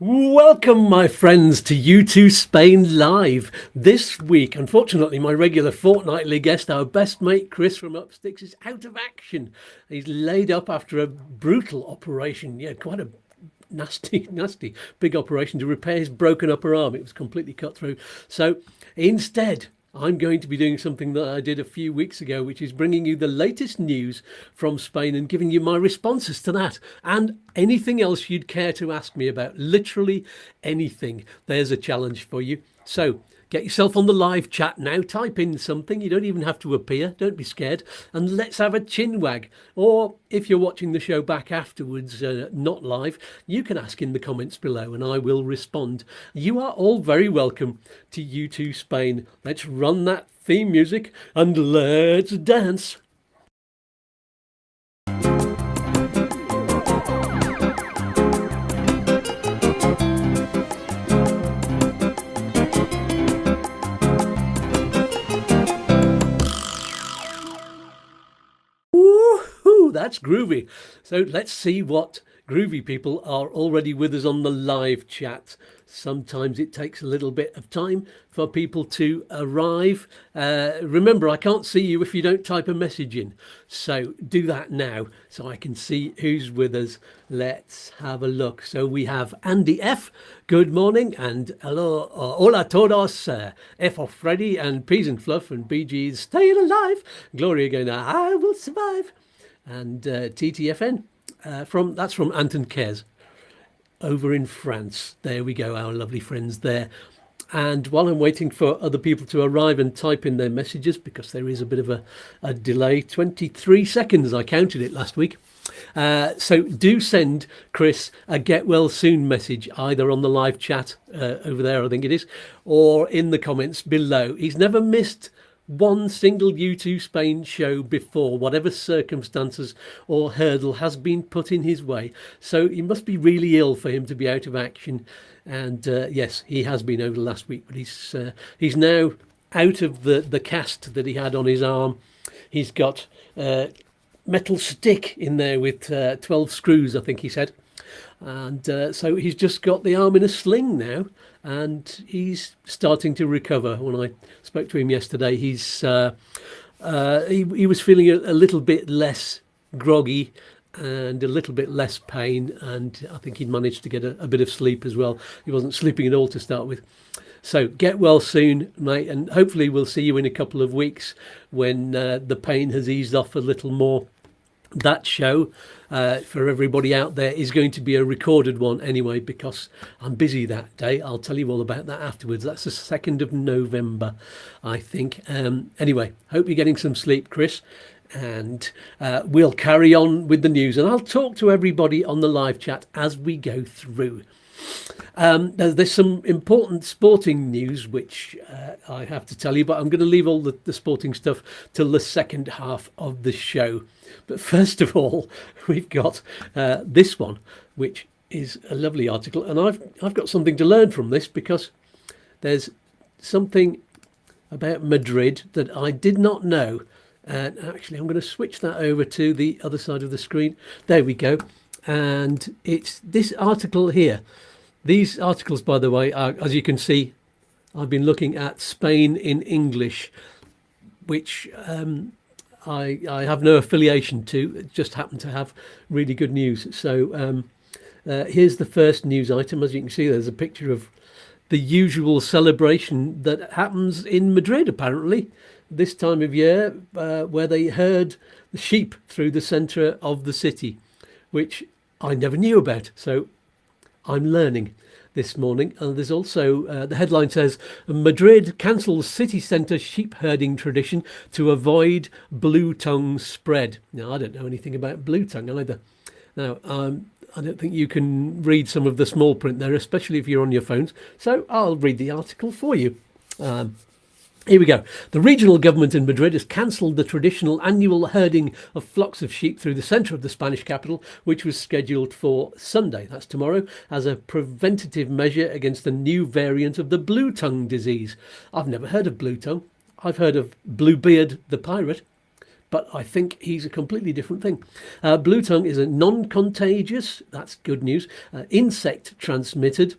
Welcome, my friends, to YouTooSpain Live. This week, unfortunately, my regular fortnightly guest, our best mate Chris from Upsticks, is out of action. He's laid up after a brutal operation. Yeah, quite a nasty, big operation to repair his broken upper arm. It was completely cut through. So instead, I'm going to be doing something that I did a few weeks ago, which is bringing you the latest news from Spain and giving you my responses to that and anything else you'd care to ask me about. Literally anything. There's a challenge for you. So get yourself on the live chat now. Type in something. You don't even have to appear. Don't be scared. And let's have a chin wag. Or if you're watching the show back afterwards, not live, you can ask in the comments below and I will respond. You are all very welcome to YouTube Spain. Let's run that theme music and let's dance. That's groovy. So let's see what groovy people are already with us on the live chat. Sometimes it takes a little bit of time for people to arrive. Remember, I can't see you if you don't type a message in. So do that now so I can see who's with us. Let's have a look. So we have Andy F. Good morning and hello, hola todos. F of Freddy and Peas and Fluff and BG's Staying Alive. Gloria going, I will survive. And TTFN that's from Anton Cares over in France. There we go, our lovely friends there. And while I'm waiting for other people to arrive and type in their messages, because there is a bit of a delay, 23 seconds, I counted it last week. So do send Chris a get well soon message either on the live chat over there, I think it is, or in the comments below. He's never missed one single YouTooSpain show before, whatever circumstances or hurdle has been put in his way. So he must be really ill for him to be out of action. And yes, he has been over the last week, but he's now out of the cast that he had on his arm. He's got metal stick in there with 12 screws, I think he said. And so he's just got the arm in a sling now, and he's starting to recover. When I spoke to him yesterday, he was feeling a little bit less groggy and a little bit less pain, and I think he'd managed to get a bit of sleep as well. He wasn't sleeping at all to start with. So get well soon, mate, and hopefully we'll see you in a couple of weeks when the pain has eased off a little more. That show for everybody out there is going to be a recorded one anyway, because I'm busy that day. I'll tell you all about that afterwards. That's the 2nd of November, I think. Anyway, hope you're getting some sleep, Chris, and we'll carry on with the news, and I'll talk to everybody on the live chat as we go through. There's some important sporting news which I have to tell you, but I'm going to leave all the sporting stuff till the second half of the show. But first of all, we've got this one, which is a lovely article, and I've got something to learn from this, because there's something about Madrid that I did not know. And actually, I'm going to switch that over to the other side of the screen. There we go. And it's this article here. These articles, by the way, are, as you can see, I've been looking at Spain in English, which I have no affiliation to. It just happened to have really good news. So here's the first news item. As you can see, there's a picture of the usual celebration that happens in Madrid, apparently, this time of year, where they herd the sheep through the centre of the city, which I never knew about. So I'm learning this morning. And there's also, the headline says, Madrid cancels city centre sheep herding tradition to avoid blue tongue spread. Now, I don't know anything about blue tongue either. Now, I don't think you can read some of the small print there, especially if you're on your phones. So I'll read the article for you. Here we go. The regional government in Madrid has cancelled the traditional annual herding of flocks of sheep through the centre of the Spanish capital, which was scheduled for Sunday, that's tomorrow, as a preventative measure against the new variant of the blue tongue disease. I've never heard of blue tongue. I've heard of Bluebeard the pirate, but I think he's a completely different thing. Blue tongue is a non-contagious, that's good news, insect transmitted,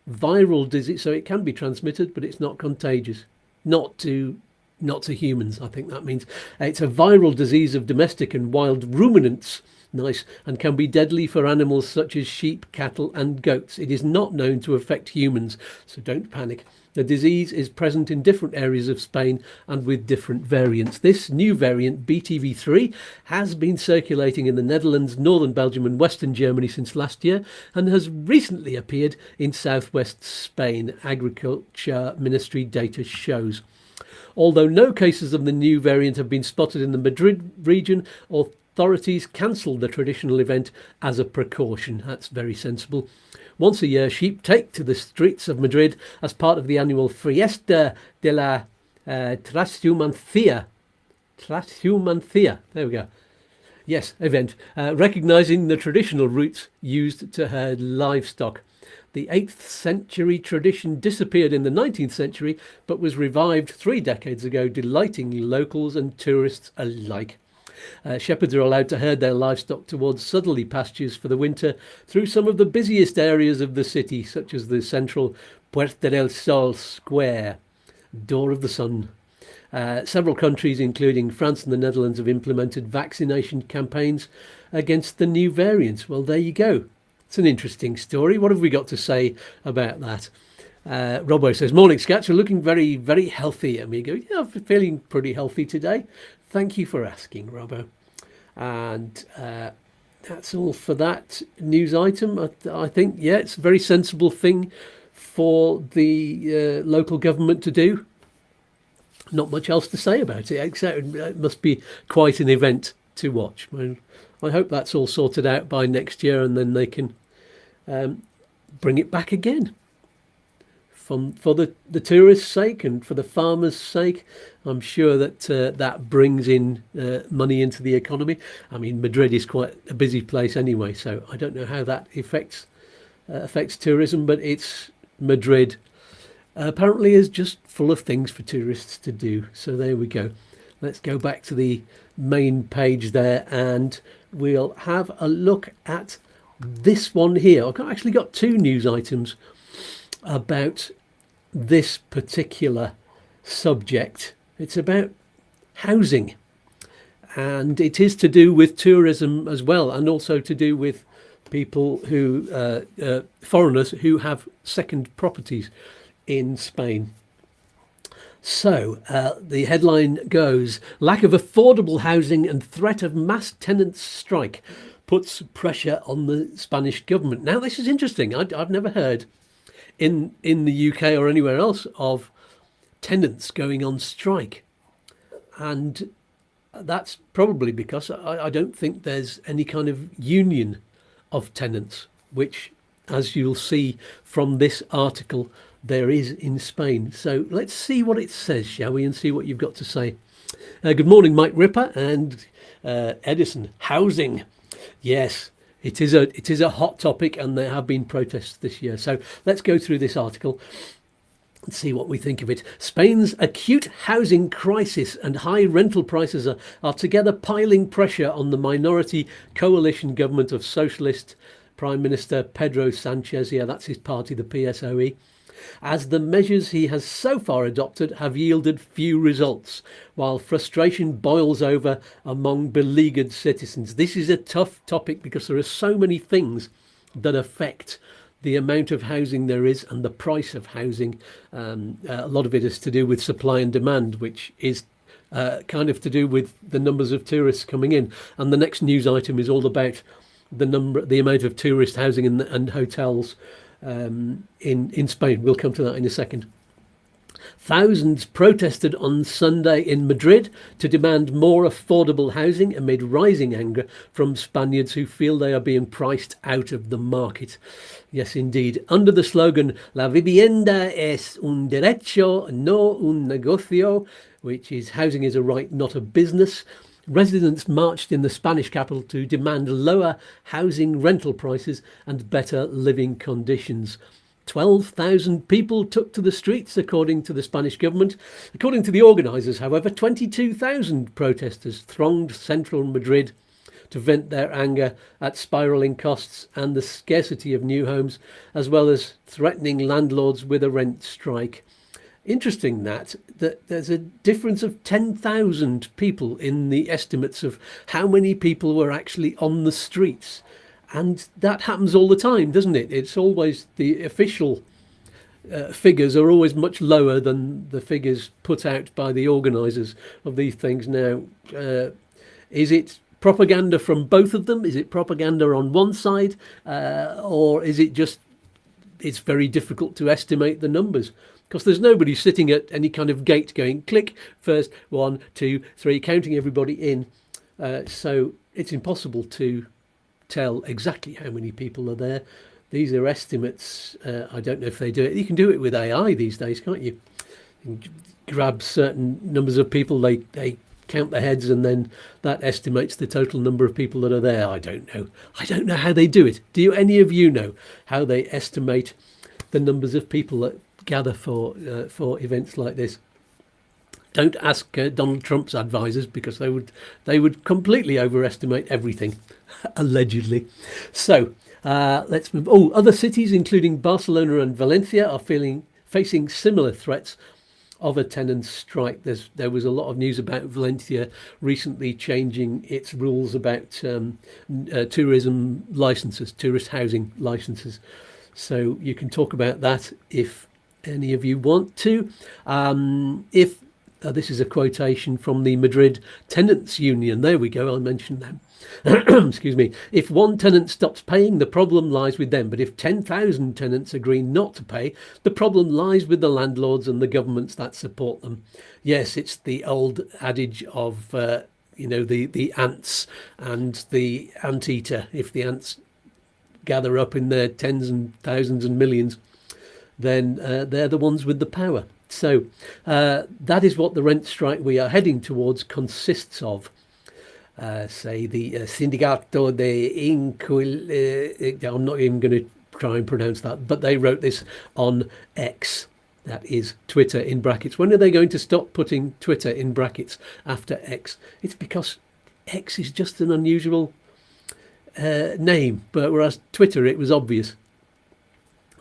viral disease, so it can be transmitted, but it's not contagious, not to humans. I think that means it's a viral disease of domestic and wild ruminants. Nice. And can be deadly for animals such as sheep, cattle and goats. It is not known to affect humans, so don't panic. The disease is present in different areas of Spain and with different variants. This new variant, BTV3, has been circulating in the Netherlands, northern Belgium and western Germany since last year, and has recently appeared in southwest Spain, Agriculture Ministry data shows. Although no cases of the new variant have been spotted in the Madrid region, authorities cancelled the traditional event as a precaution. That's very sensible. Once a year, sheep take to the streets of Madrid as part of the annual Fiesta de la Transhumancia. There we go. Yes, event, recognising the traditional routes used to herd livestock. The 8th century tradition disappeared in the 19th century, but was revived 3 decades ago, delighting locals and tourists alike. Shepherds are allowed to herd their livestock towards southerly pastures for the winter through some of the busiest areas of the city, such as the central Puerta del Sol Square, Door of the Sun. Several countries, including France and the Netherlands, have implemented vaccination campaigns against the new variants. Well, there you go. It's an interesting story. What have we got to say about that? Robbo says, morning, Skatz. You're looking very, very healthy. And we go, yeah, I'm feeling pretty healthy today. Thank you for asking, Robbo. And that's all for that news item. I think, yeah, it's a very sensible thing for the local government to do. Not much else to say about it, except it must be quite an event to watch. I hope that's all sorted out by next year, and then they can bring it back again. For the tourists' sake and for the farmers' sake, I'm sure that that brings in money into the economy. I mean, Madrid is quite a busy place anyway, so I don't know how that affects tourism, but it's Madrid. Apparently is just full of things for tourists to do. So there we go. Let's go back to the main page there, and we'll have a look at this one here. I've actually got 2 news items about this particular subject. It's about housing, and it is to do with tourism as well, and also to do with people who foreigners who have second properties in Spain. So the headline goes, lack of affordable housing and threat of mass tenants strike puts pressure on the Spanish government. Now, this is interesting. I've never heard in the UK or anywhere else of tenants going on strike. And that's probably because I don't think there's any kind of union of tenants, which, as you'll see from this article, there is in Spain. So let's see what it says, shall we, and see what you've got to say. Good morning, Mike Ripper and Edison. Housing. Yes, it is a hot topic, and there have been protests this year. So let's go through this article and see what we think of it. Spain's acute housing crisis and high rental prices are together piling pressure on the minority coalition government of socialist Prime Minister Pedro Sanchez. Yeah, that's his party, the PSOE. As the measures he has so far adopted have yielded few results, while frustration boils over among beleaguered citizens. This is a tough topic because there are so many things that affect the amount of housing there is and the price of housing. A lot of it is to do with supply and demand, which is kind of to do with the numbers of tourists coming in. And the next news item is all about the amount of tourist housing and hotels in Spain. We'll come to that in a second. Thousands protested on Sunday in Madrid to demand more affordable housing amid rising anger from Spaniards who feel they are being priced out of the market. Yes, indeed. Under the slogan, La vivienda es un derecho, no un negocio, which is housing is a right, not a business, residents marched in the Spanish capital to demand lower housing rental prices and better living conditions. 12,000 people took to the streets, according to the Spanish government. According to the organisers, however, 22,000 protesters thronged central Madrid to vent their anger at spiralling costs and the scarcity of new homes, as well as threatening landlords with a rent strike. Interesting that there's a difference of 10,000 people in the estimates of how many people were actually on the streets. And that happens all the time, doesn't it? It's always the official figures are always much lower than the figures put out by the organisers of these things. Now, is it propaganda from both of them? Is it propaganda on one side? Or is it just, it's very difficult to estimate the numbers? Because there's nobody sitting at any kind of gate going, click, first, 1, 2, 3, counting everybody in. So it's impossible to tell exactly how many people are there. These are estimates. I don't know if they do it. You can do it with AI these days, can't you? You can grab certain numbers of people, they count the heads, and then that estimates the total number of people that are there. I don't know. I don't know how they do it. Do any of you know how they estimate the numbers of people that gather for events like this? Don't ask Donald Trump's advisors, because they would completely overestimate everything, allegedly. So let's move. Other cities, including Barcelona and Valencia, are facing similar threats of a tenants' strike. There was a lot of news about Valencia recently changing its rules about tourism licenses, tourist housing licenses. So you can talk about that if any of you want to. This is a quotation from the Madrid Tenants Union. There we go, I mentioned them. Excuse me. If one tenant stops paying, the problem lies with them. But if 10,000 tenants agree not to pay, the problem lies with the landlords and the governments that support them. Yes, it's the old adage of, the ants and the anteater. If the ants gather up in their tens and thousands and millions, then they're the ones with the power. So that is what the rent strike we are heading towards consists of. Say the Sindicato de I'm not even going to try and pronounce that, but they wrote this on X. That is Twitter in brackets. When are they going to stop putting Twitter in brackets after X? It's because X is just an unusual name, but whereas Twitter, it was obvious.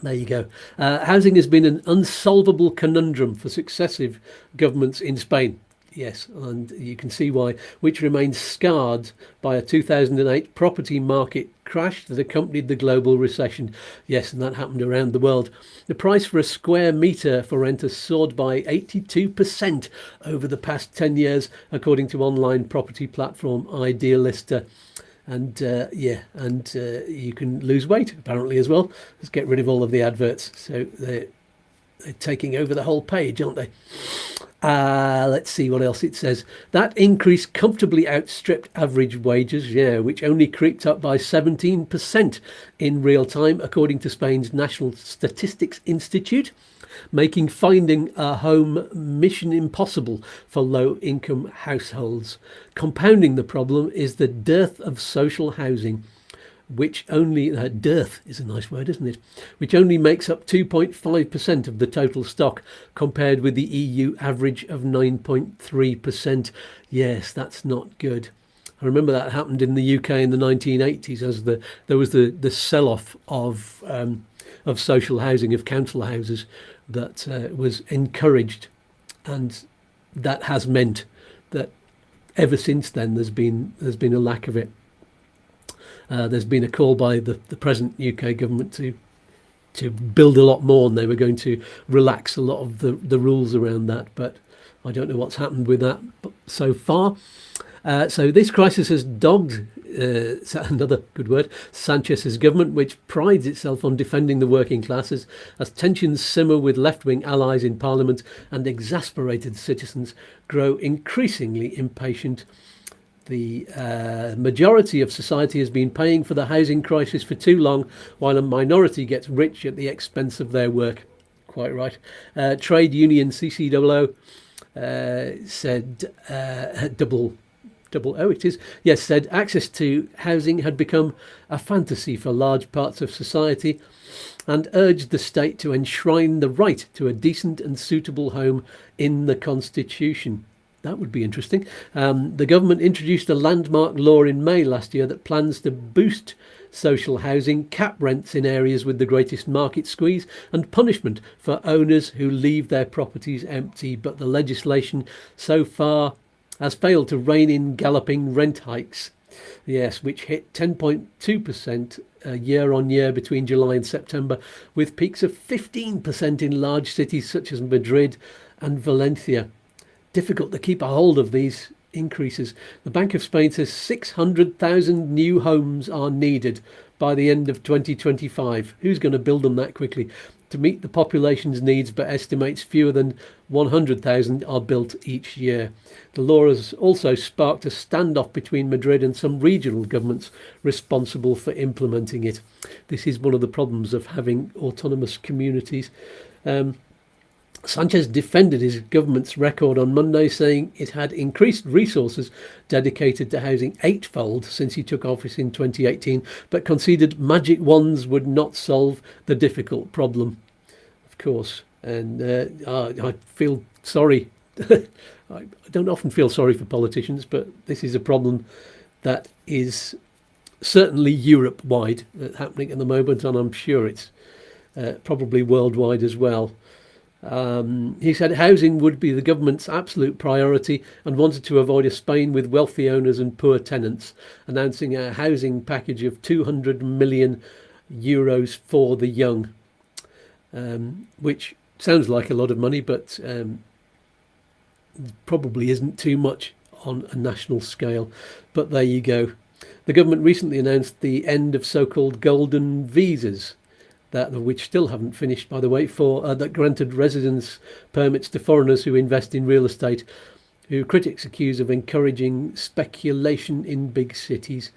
There you go. Housing has been an unsolvable conundrum for successive governments in Spain. Yes, and you can see why, which remains scarred by a 2008 property market crash that accompanied the global recession. Yes, and that happened around the world. The price for a square metre for rent has soared by 82% over the past 10 years, according to online property platform Idealista. And you can lose weight apparently as well. Let's get rid of all of the adverts. So they're taking over the whole page, aren't they? Let's see what else it says. That increase comfortably outstripped average wages, which only creeped up by 17% in real time, according to Spain's National Statistics Institute, making finding a home mission impossible for low-income households. Compounding the problem is the dearth of social housing, which only, dearth is a nice word, isn't it? Which only makes up 2.5% of the total stock, compared with the EU average of 9.3%. Yes, that's not good. I remember that happened in the UK in the 1980s as there was the sell-off of social housing, of council houses, that was encouraged, and that has meant that ever since then there's been a lack of it. There's been a call by the present UK government to build a lot more, and they were going to relax a lot of the rules around that, but I don't know what's happened with that so far. So this crisis has dogged, another good word, Sanchez's government, which prides itself on defending the working classes, as tensions simmer with left-wing allies in parliament and exasperated citizens grow increasingly impatient. The majority of society has been paying for the housing crisis for too long, while a minority gets rich at the expense of their work. Quite right. Trade union CCOO said, double double O it is, yes, said access to housing had become a fantasy for large parts of society and urged the state to enshrine the right to a decent and suitable home in the Constitution. That would be interesting. The government introduced a landmark law in May last year that plans to boost social housing, cap rents in areas with the greatest market squeeze, and punishment for owners who leave their properties empty. But the legislation so far has failed to rein in galloping rent hikes. Yes, which hit 10.2% year on year between July and September, with peaks of 15% in large cities such as Madrid and Valencia. Difficult to keep a hold of these increases. The Bank of Spain says 600,000 new homes are needed by the end of 2025. Who's going to build them that quickly? To meet the population's needs, but estimates fewer than 100,000 are built each year. The law has also sparked a standoff between Madrid and some regional governments responsible for implementing it. This is one of the problems of having autonomous communities. Sanchez defended his government's record on Monday, saying it had increased resources dedicated to housing eightfold since he took office in 2018, but conceded magic wands would not solve the difficult problem. Of course, and I feel sorry. I don't often feel sorry for politicians, but this is a problem that is certainly Europe-wide happening at the moment, and I'm sure it's probably worldwide as well. He said housing would be the government's absolute priority and wanted to avoid a Spain with wealthy owners and poor tenants, announcing a housing package of 200 million euros for the young, which sounds like a lot of money, but probably isn't too much on a national scale. But there you go. The government recently announced the end of so-called golden visas, which still haven't finished, by the way, for that granted residence permits to foreigners who invest in real estate, who critics accuse of encouraging speculation in big cities.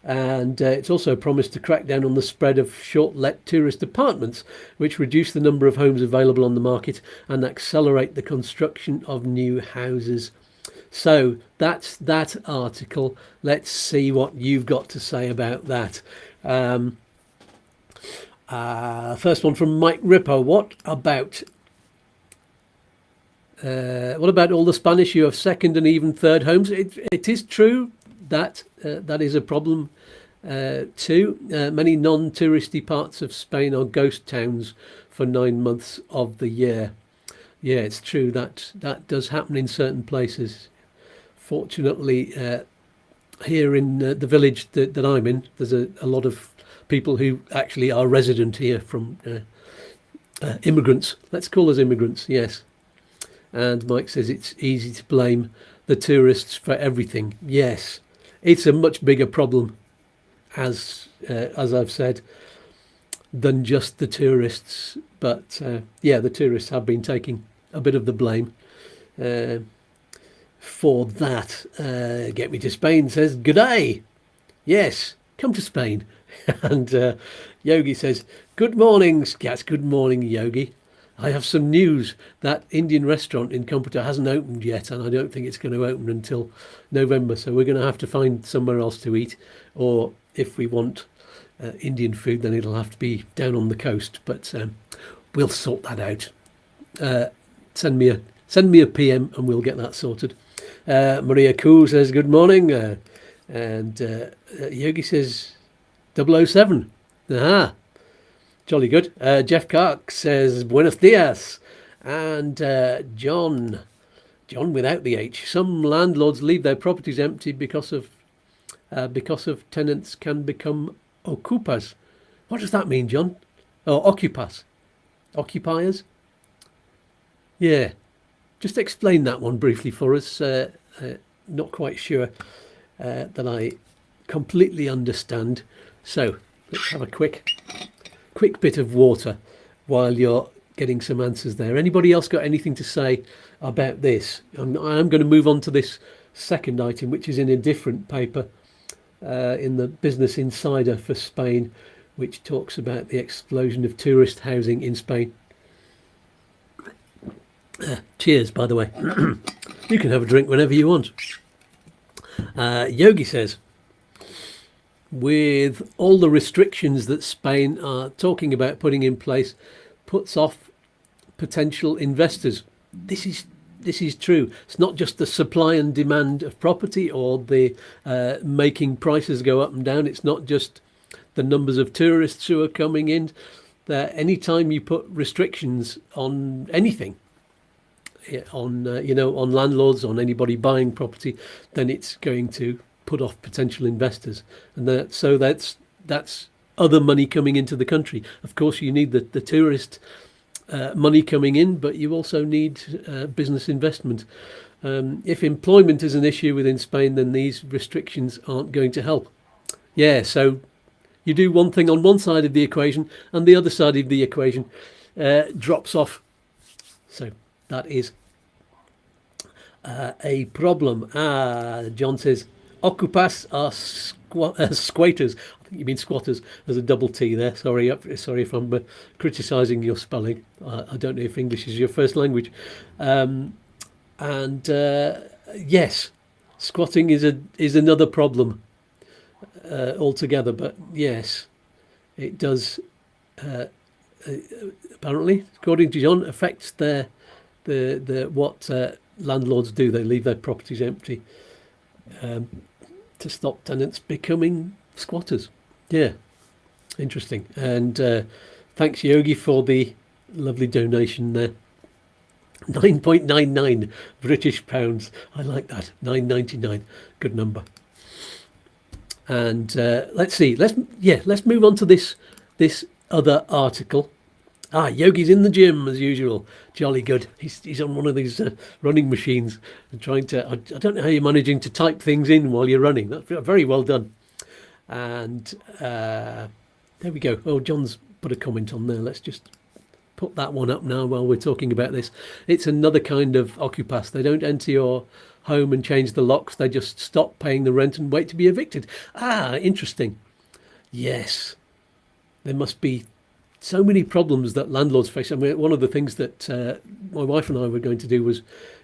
And it's also promised to crack down on the spread of short-let tourist apartments, which reduce the number of homes available on the market and accelerate the construction of new houses. So that's that article. Let's see what you've got to say about that. First one from Mike Ripper. What about all the Spanish who have second and even third homes? It is true that that is a problem too. Many non-touristy parts of Spain are ghost towns for 9 months of the year. Yeah, it's true that does happen in certain places. Fortunately, here in the village that I'm in, there's a lot of people who actually are resident here from immigrants. Let's call us immigrants, yes. And Mike says it's easy to blame the tourists for everything. Yes, it's a much bigger problem, as I've said, than just the tourists. But yeah, the tourists have been taking a bit of the blame for that. Get Me to Spain says, good day. Yes, come to Spain. And Yogi says, good morning, Skatz. Good morning, Yogi. I have some news. That Indian restaurant in Computer hasn't opened yet, and I don't think it's going to open until November. So we're going to have to find somewhere else to eat. Or if we want Indian food, then it'll have to be down on the coast. But we'll sort that out. Send me a PM and we'll get that sorted. Maria Koo says, good morning. And Yogi says, 007. Aha. Jolly good. Jeff Clark says, buenos dias. And John without the H. Some landlords leave their properties empty because of tenants can become ocupas. What does that mean, John? Oh, occupiers? Yeah. Just explain that one briefly for us. Not quite sure that I completely understand. So let's have a quick bit of water while you're getting some answers there. Anybody else got anything to say about this? I'm going to move on to this second item, which is in a different paper, in the Business Insider for Spain, which talks about the explosion of tourist housing in Spain. Cheers, by the way. You can have a drink whenever you want. Yogi says, with all the restrictions that Spain are talking about putting in place, puts off potential investors. This is true. It's not just the supply and demand of property or the making prices go up and down. It's not just the numbers of tourists who are coming in. That anytime you put restrictions on anything, on on landlords, on anybody buying property, then it's going to put off potential investors, and that's other money coming into the country. Of course, you need the tourist money coming in, but you also need business investment. If employment is an issue within Spain, then these restrictions aren't going to help. Yeah, so you do one thing on one side of the equation, and the other side of the equation drops off. So that is a problem. John says, ocupas are squatters. I think you mean squatters. There's a double T there. Sorry if I'm criticising your spelling. I don't know if English is your first language. Yes, squatting is another problem altogether. But yes, it does. Apparently, according to John, affects the what landlords do. They leave their properties empty to stop tenants becoming squatters. Yeah, interesting. And thanks, Yogi, for the lovely donation there. 9.99 British pounds. I like that. 9.99. Good number. And let's see. Let's move on to this other article. Yogi's in the gym as usual. Jolly good. He's on one of these running machines and trying to. I don't know how you're managing to type things in while you're running. That's very well done. And there we go. Oh, John's put a comment on there. Let's just put that one up now while we're talking about this. It's another kind of occupast. They don't enter your home and change the locks. They just stop paying the rent and wait to be evicted. Interesting. Yes, there must be so many problems that landlords face. I mean, one of the things that my wife and I were going to do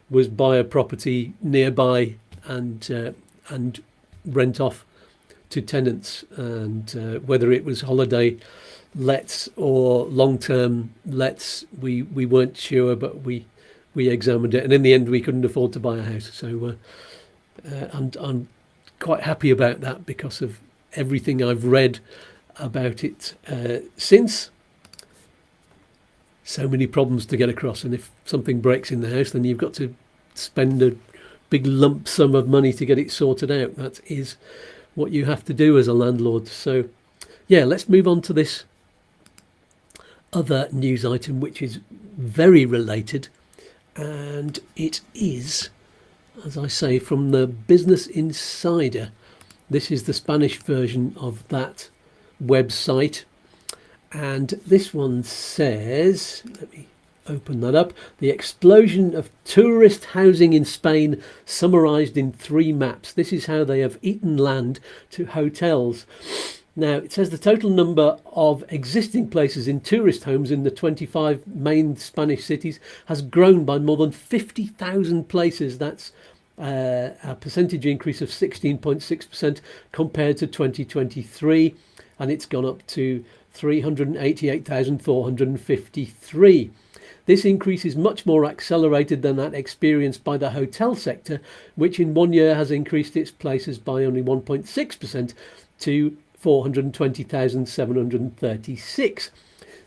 was buy a property nearby and rent off to tenants, and whether it was holiday lets or long-term lets, we weren't sure, but we examined it, and in the end we couldn't afford to buy a house. So I'm quite happy about that because of everything I've read about it since. So many problems to get across, and if something breaks in the house, then you've got to spend a big lump sum of money to get it sorted out. That is what you have to do as a landlord. So yeah, let's move on to this other news item, which is very related, and it is, as I say, from the Business Insider. This is the Spanish version of that website. And this one says, let me open that up, the explosion of tourist housing in Spain summarised in 3 maps. This is how they have eaten land to hotels. Now, it says the total number of existing places in tourist homes in the 25 main Spanish cities has grown by more than 50,000 places. That's a percentage increase of 16.6% compared to 2023. And it's gone up to 388,453. This increase is much more accelerated than that experienced by the hotel sector, which in 1 year has increased its places by only 1.6% to 420,736.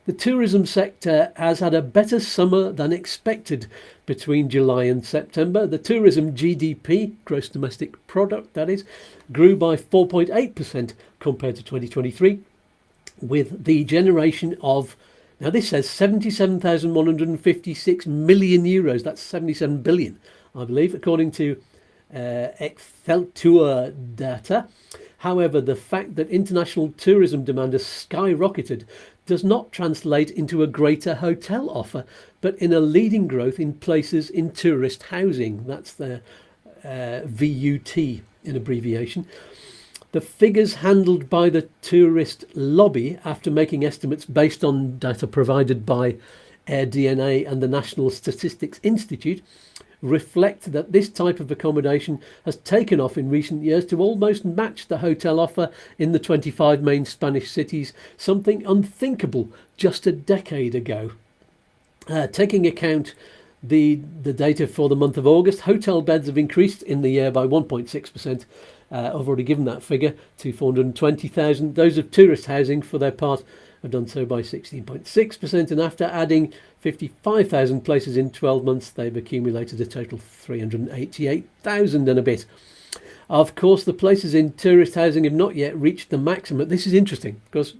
The tourism sector has had a better summer than expected between July and September. The tourism GDP, gross domestic product that is, grew by 4.8% compared to 2023, with the generation of, now this says 77,156 million euros. That's 77 billion, I believe, according to Exceltur data. However, the fact that international tourism demand has skyrocketed does not translate into a greater hotel offer, but in a leading growth in places in tourist housing. That's the VUT in abbreviation. The figures handled by the tourist lobby, after making estimates based on data provided by AirDNA and the National Statistics Institute, reflect that this type of accommodation has taken off in recent years to almost match the hotel offer in the 25 main Spanish cities, something unthinkable just a decade ago. Taking account the data for the month of August, hotel beds have increased in the year by 1.6%. I've already given that figure to 420,000. Those of tourist housing, for their part, have done so by 16.6%, and after adding 55,000 places in 12 months, they've accumulated a total of 388,000 and a bit. Of course, the places in tourist housing have not yet reached the maximum. This is interesting because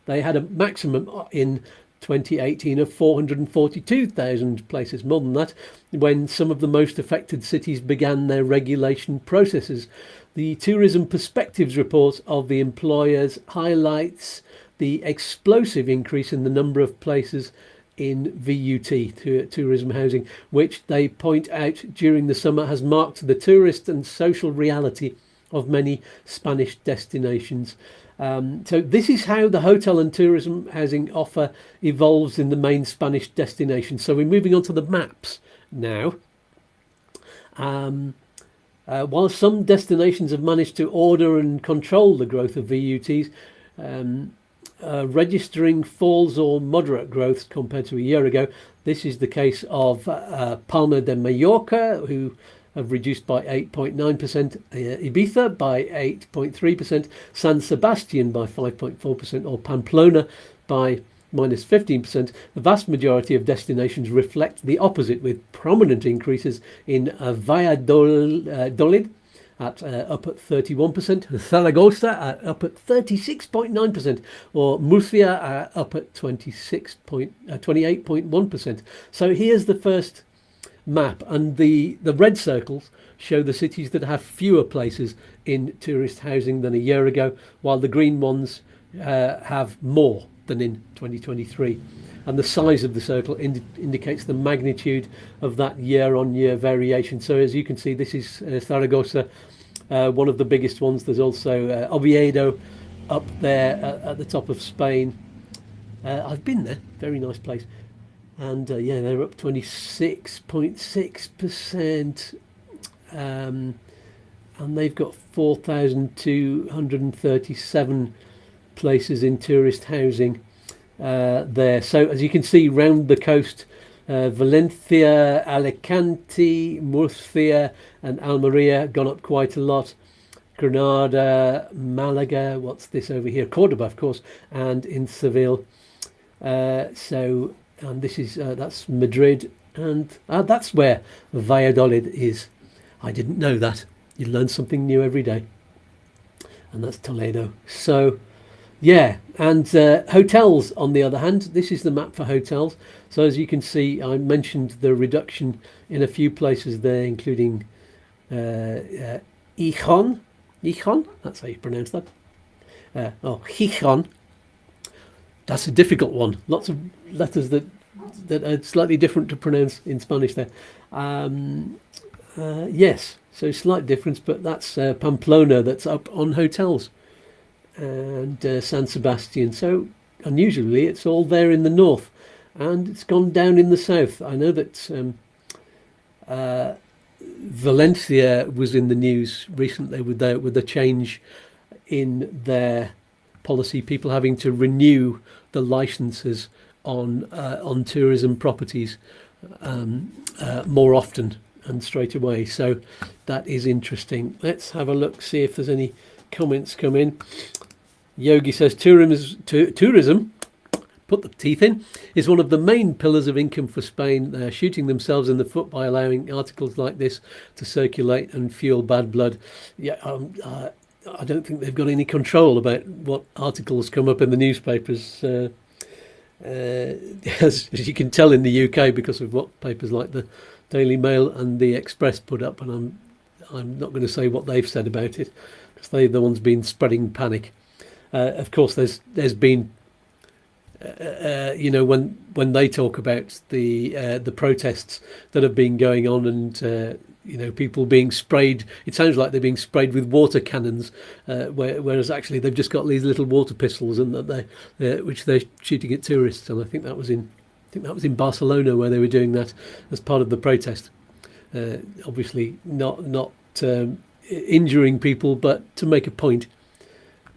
they had a maximum in 2018 of 442,000 places, more than that, when some of the most affected cities began their regulation processes. The Tourism Perspectives report of the employers highlights the explosive increase in the number of places in VUT, tourism housing, which they point out during the summer has marked the tourist and social reality of many Spanish destinations. So this is how the hotel and tourism housing offer evolves in the main Spanish destinations. So we're moving on to the maps now. While some destinations have managed to order and control the growth of VUTs, registering falls or moderate growth compared to a year ago. This is the case of Palma de Mallorca, who have reduced by 8.9%, Ibiza by 8.3%, San Sebastian by 5.4%, or Pamplona by minus 15%. The vast majority of destinations reflect the opposite, with prominent increases in Valladolid at up at 31%, Zaragoza up at 36.9%, or Murcia up at 28.1%. So here's the first map, and the red circles show the cities that have fewer places in tourist housing than a year ago, while the green ones have more than in 2023. And the size of the circle indicates the magnitude of that year-on-year variation. So as you can see, this is Zaragoza, one of the biggest ones. There's also Oviedo up there at the top of Spain. I've been there, very nice place. And yeah, they're up 26.6%. And they've got 4,237 places in tourist housing there. So as you can see, round the coast, Valencia, Alicante, Murcia and Almeria gone up quite a lot. Granada, Malaga, what's this over here? Cordoba, of course, and in Seville. And this is that's Madrid, and that's where Valladolid is. I didn't know that. You learn something new every day. And that's Toledo. So yeah, and hotels, on the other hand, this is the map for hotels. So as you can see, I mentioned the reduction in a few places there, including Gijón, that's how you pronounce that. Gijón. That's a difficult one. Lots of letters that are slightly different to pronounce in Spanish there. Yes, so slight difference, but that's Pamplona that's up on hotels. And San Sebastian. So unusually, it's all there in the north, and it's gone down in the south. I know that Valencia was in the news recently with the change in their policy, people having to renew the licenses on tourism properties more often and straight away. So that is interesting. Let's have a look, see if there's any comments come in. Yogi says tourism, put the teeth in, is one of the main pillars of income for Spain. They're shooting themselves in the foot by allowing articles like this to circulate and fuel bad blood. Yeah, I don't think they've got any control about what articles come up in the newspapers, as you can tell in the UK, because of what papers like the Daily Mail and the Express put up. And I'm not going to say what they've said about it, because they're the ones been spreading panic. Of course, there's been, when they talk about the protests that have been going on, and people being sprayed, it sounds like they're being sprayed with water cannons, whereas actually they've just got these little water pistols, and which they're shooting at tourists. And I think that was in Barcelona where they were doing that as part of the protest. Obviously not injuring people, but to make a point,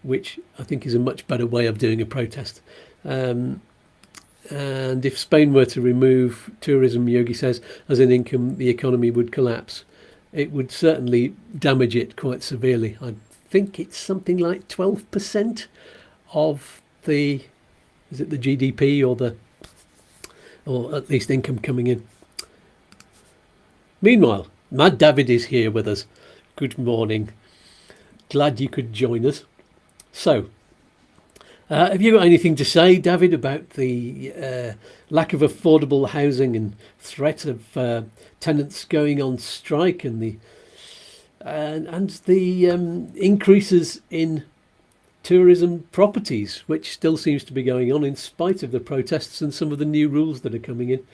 which I think is a much better way of doing a protest. And if Spain were to remove tourism, Yogi says, as an income, the economy would collapse. It would certainly damage it quite severely. I think it's something like 12% of the, is it the GDP or at least income coming in. Meanwhile, Mad David is here with us. Good morning. Glad you could join us. So, have you got anything to say, David, about the lack of affordable housing and threat of tenants going on strike and the increases in tourism properties, which still seems to be going on in spite of the protests and some of the new rules that are coming in?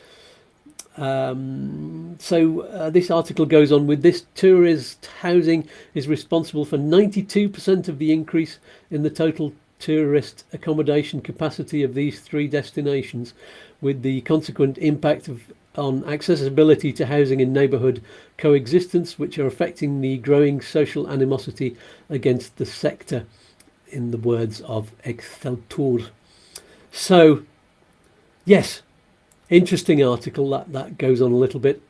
So this article goes on with this. Tourist housing is responsible for 92% of the increase in the total tourist accommodation capacity of these three destinations, with the consequent impact on accessibility to housing and neighbourhood coexistence, which are affecting the growing social animosity against the sector, in the words of Exceltur. So, yes, interesting article that goes on a little bit.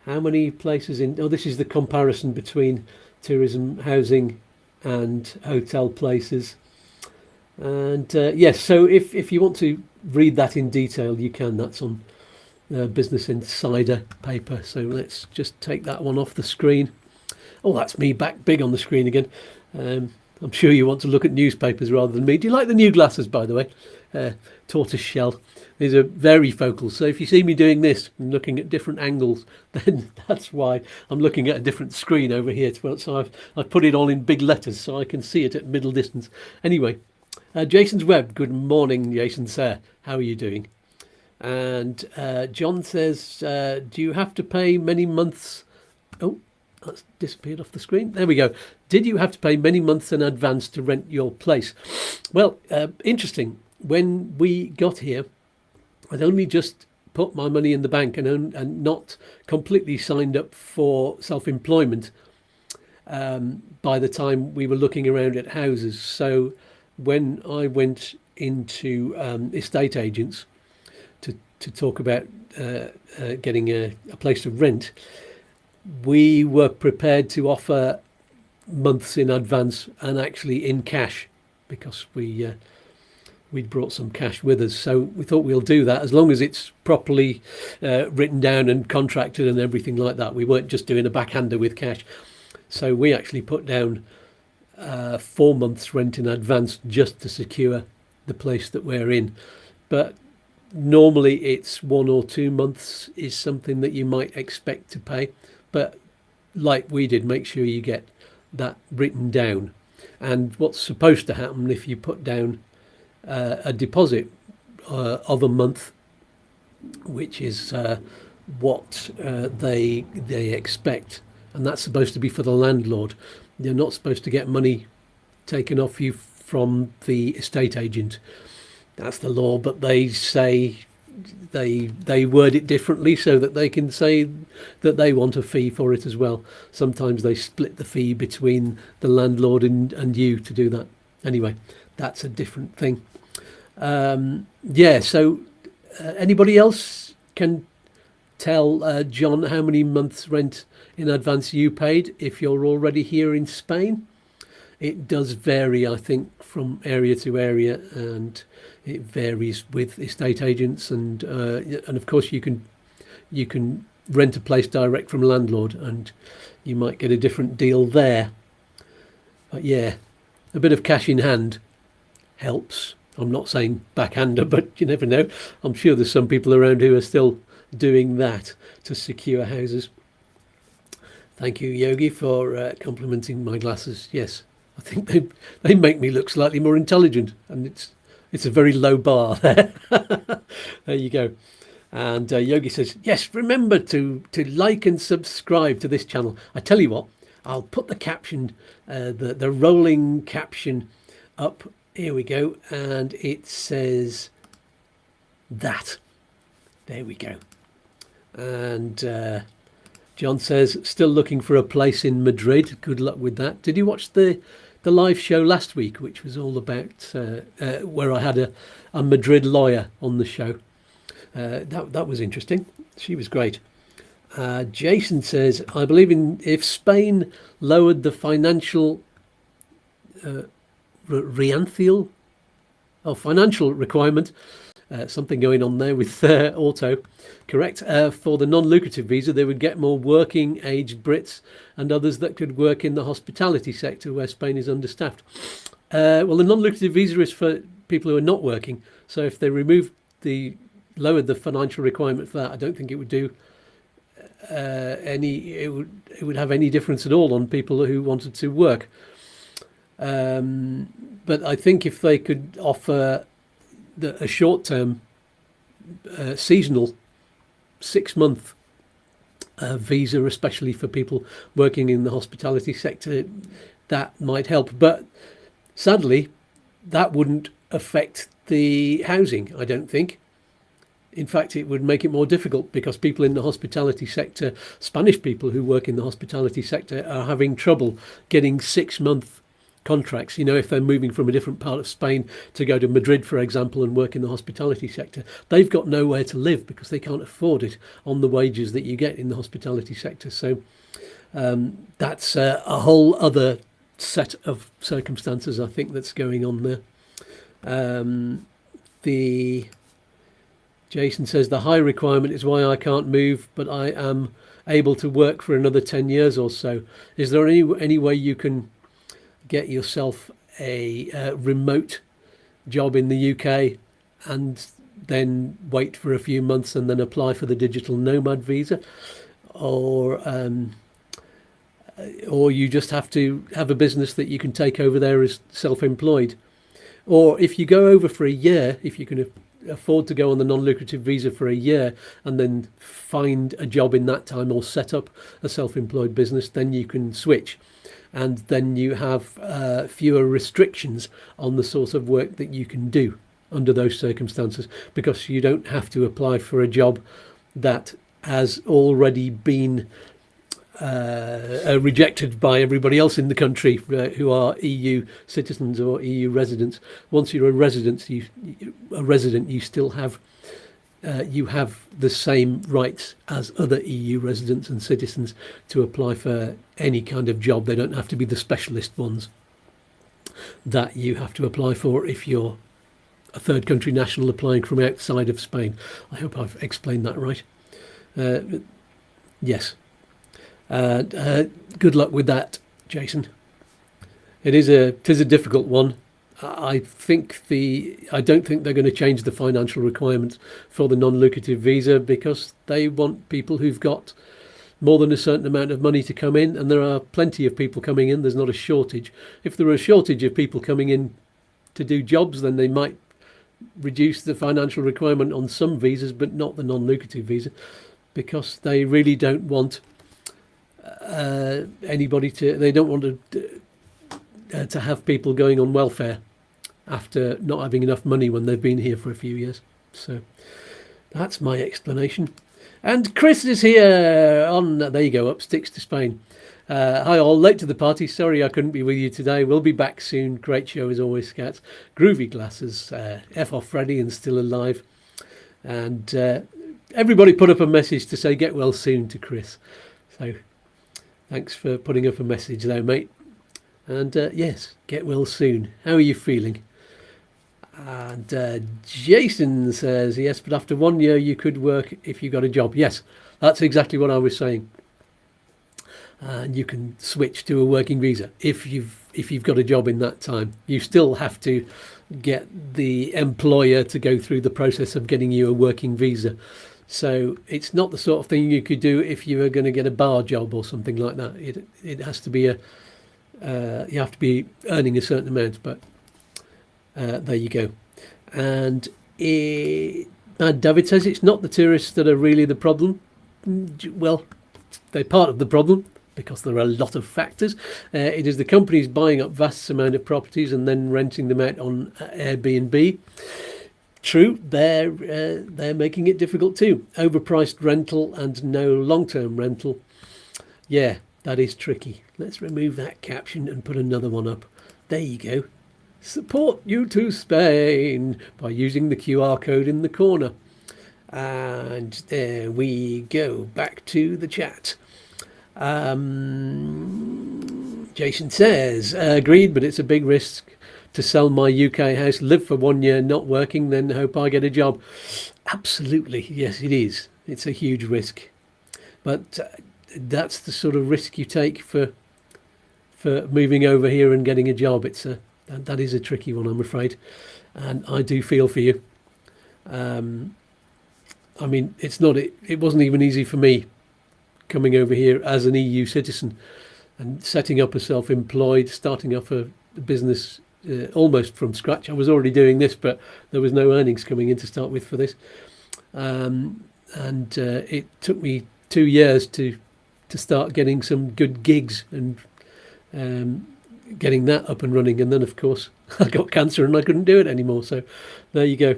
How many places in... Oh, this is the comparison between tourism housing and hotel places. And yes, so if you want to read that in detail, you can. That's on Business Insider paper. So let's just take that one off the screen. Oh, that's me back big on the screen again. I'm sure you want to look at newspapers rather than me. Do you like the new glasses, by the way? Tortoise shell. These are very focal. So if you see me doing this and looking at different angles, then that's why I'm looking at a different screen over here. So I've put it all in big letters so I can see it at middle distance. Anyway, Jason's Web. Good morning, Jason, sir. How are you doing? And John says, do you have to pay many months? Oh, that's disappeared off the screen. There we go. Did you have to pay many months in advance to rent your place? Well, interesting. When we got here, I'd only just put my money in the bank and not completely signed up for self-employment by the time we were looking around at houses. So when I went into estate agents to talk about getting a place to rent, we were prepared to offer months in advance and actually in cash, because we'd brought some cash with us. So we thought we'll do that as long as it's properly written down and contracted and everything like that. We weren't just doing a backhander with cash. So we actually put down 4 months rent in advance just to secure the place that we're in. But normally it's 1 or 2 months is something that you might expect to pay. But like we did, make sure you get that written down. And what's supposed to happen if you put down a deposit of a month, which is what they expect, and that's supposed to be for the landlord. You're not supposed to get money taken off you from the estate agent. That's the law, but they say they word it differently so that they can say that they want a fee for it as well. Sometimes they split the fee between the landlord and you to do that. Anyway, that's a different thing. Yeah, so anybody else can tell John how many months rent in advance you paid if you're already here in Spain? It does vary, I think, from area to area, and it varies with estate agents, and of course you can rent a place direct from landlord, and you might get a different deal there. But yeah, a bit of cash in hand helps. I'm not saying backhander, but you never know. I'm sure there's some people around who are still doing that to secure houses. Thank you, Yogi, for complimenting my glasses. Yes, I think they make me look slightly more intelligent, and it's a very low bar there. There you go. And Yogi says, yes, remember to like and subscribe to this channel. I tell you what, I'll put the caption, the rolling caption up. Here we go. And it says that. There we go. And John says, still looking for a place in Madrid. Good luck with that. Did you watch the live show last week, which was all about where I had a Madrid lawyer on the show? That was interesting. She was great. Jason says, I believe if Spain lowered the financial financial requirement, something going on there with auto correct, for the non-lucrative visa, they would get more working age Brits and others that could work in the hospitality sector where Spain is understaffed. Well, the non-lucrative visa is for people who are not working. So if they lowered the financial requirement for that, I don't think it would do it would have any difference at all on people who wanted to work. But I think if they could offer a short-term, seasonal, 6-month visa, especially for people working in the hospitality sector, that might help. But sadly, that wouldn't affect the housing, I don't think. In fact, it would make it more difficult because people in the hospitality sector, Spanish people who work in the hospitality sector, are having trouble getting 6-month contracts. You know, if they're moving from a different part of Spain to go to Madrid, for example, and work in the hospitality sector, they've got nowhere to live because they can't afford it on the wages that you get in the hospitality sector. So that's a whole other set of circumstances, I think, that's going on there. Jason says the high requirement is why I can't move, but I am able to work for another 10 years or so. Is there any way you can get yourself a remote job in the UK and then wait for a few months and then apply for the digital nomad visa? Or you just have to have a business that you can take over there as self-employed? Or if you go over for a year, if you can afford to go on the non-lucrative visa for a year and then find a job in that time or set up a self-employed business, then you can switch. And then you have fewer restrictions on the sort of work that you can do under those circumstances, because you don't have to apply for a job that has already been rejected by everybody else in the country who are EU citizens or EU residents. Once you're a resident, you still have the same rights as other EU residents and citizens to apply for any kind of job. They don't have to be the specialist ones that you have to apply for if you're a third country national applying from outside of Spain. I hope I've explained that right. Yes. Good luck with that, Jason. It is a difficult one. I don't think they're going to change the financial requirements for the non-lucrative visa, because they want people who've got more than a certain amount of money to come in, and there are plenty of people coming in. There's not a shortage. If there were a shortage of people coming in to do jobs, then they might reduce the financial requirement on some visas, but not the non-lucrative visa, because they really don't want they don't want to have people going on welfare after not having enough money when they've been here for a few years. So that's my explanation. And Chris is here there you go, Upsticks to Spain. Hi all, late to the party. Sorry I couldn't be with you today. We'll be back soon. Great show as always, Skatz. Groovy glasses, F off Freddy and still alive. And everybody put up a message to say get well soon to Chris. So thanks for putting up a message there, mate. And yes, get well soon. How are you feeling? And Jason says, yes, but after 1 year you could work if you got a job. Yes, that's exactly what I was saying. And you can switch to a working visa if you've got a job in that time. You still have to get the employer to go through the process of getting you a working visa. So it's not the sort of thing you could do if you were going to get a bar job or something like that. It has to be you have to be earning a certain amount. But there you go. And David says it's not the tourists that are really the problem. Well, they're part of the problem, because there are a lot of factors. It is the companies buying up vast amount of properties and then renting them out on Airbnb. true, they're making it difficult too. Overpriced rental and no long-term rental. Yeah, that is tricky. Let's remove that caption and put another one up. There you go. Support YouTooSpain by using the QR code in the corner. And there we go. Back to the chat. Jason says, agreed, but it's a big risk to sell my UK house, live for 1 year not working, then hope I get a job. Absolutely, yes, it is. It's a huge risk. But that's the sort of risk you take for moving over here and getting a job. That is a tricky one, I'm afraid, and I do feel for you. I mean, it wasn't even easy for me coming over here as an EU citizen and setting up a self-employed, starting up a business almost from scratch. I was already doing this, but there was no earnings coming in to start with for this, and it took me 2 years to start getting some good gigs and getting that up and running. And then, of course, I got cancer and I couldn't do it anymore. So there you go.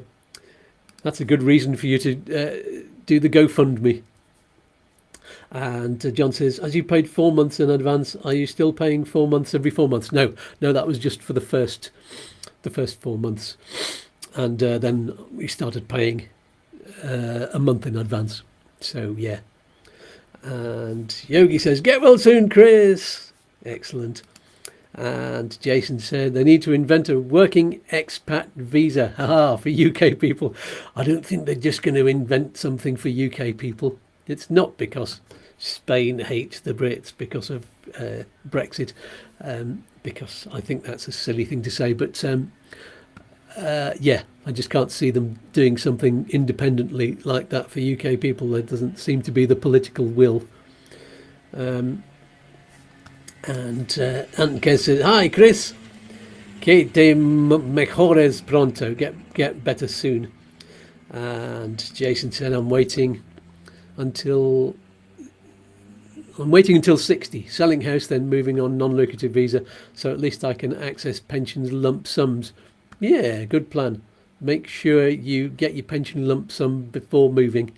That's a good reason for you to do the GoFundMe. And John says, as you paid 4 months in advance, are you still paying 4 months every 4 months? No, that was just for the first 4 months. And then we started paying a month in advance. So, yeah. And Yogi says, get well soon, Chris. Excellent. And Jason said they need to invent a working expat visa for UK people. I don't think they're just going to invent something for UK people. It's not because Spain hates the Brits because of Brexit, because I think that's a silly thing to say. But yeah, I just can't see them doing something independently like that for UK people. There doesn't seem to be the political will. And Anke says, hi Chris, que te mejores pronto, get better soon. And Jason said, I'm waiting until 60, selling house, then moving on non-lucrative visa, so at least I can access pensions lump sums. Yeah, good plan. Make sure you get your pension lump sum before moving,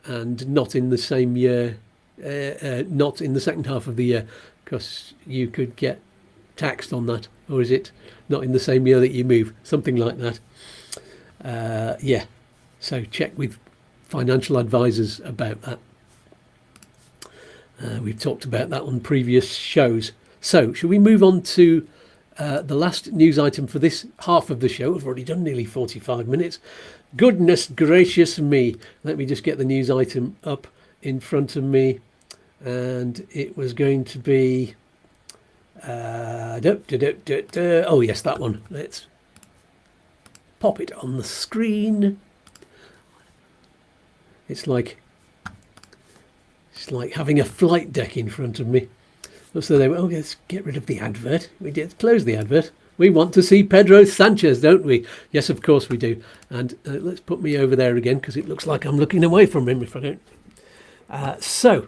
and not in the same year, not in the second half of the year, because you could get taxed on that. Or is it not in the same year that you move? Something like that. Yeah, so check with financial advisors about that. We've talked about that on previous shows. So should we move on to the last news item for this half of the show? I've already done nearly 45 minutes. Goodness gracious me. Let me just get the news item up in front of me. And it was going to be... oh yes, that one. Let's pop it on the screen. It's like having a flight deck in front of me. So they went, oh, let's get rid of the advert. We did close the advert. We want to see Pedro Sanchez, don't we? Yes, of course we do. And let's put me over there again, because it looks like I'm looking away from him if I don't. So,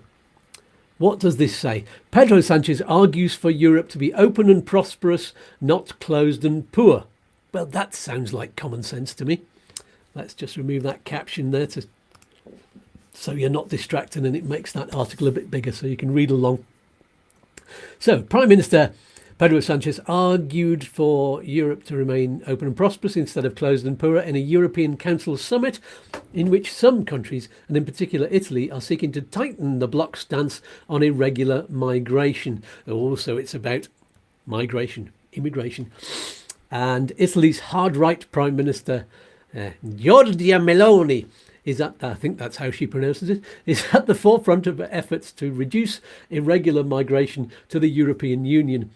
what does this say? Pedro Sanchez argues for Europe to be open and prosperous, not closed and poor. Well, that sounds like common sense to me. Let's just remove that caption there so you're not distracted, and it makes that article a bit bigger so you can read along. So, Prime Minister Pedro Sanchez argued for Europe to remain open and prosperous instead of closed and poor in a European Council summit in which some countries, and in particular Italy, are seeking to tighten the bloc's stance on irregular migration. Also, it's about migration, immigration. And Italy's hard-right Prime Minister, Giorgia Meloni, I think that's how she pronounces it, is at the forefront of efforts to reduce irregular migration to the European Union,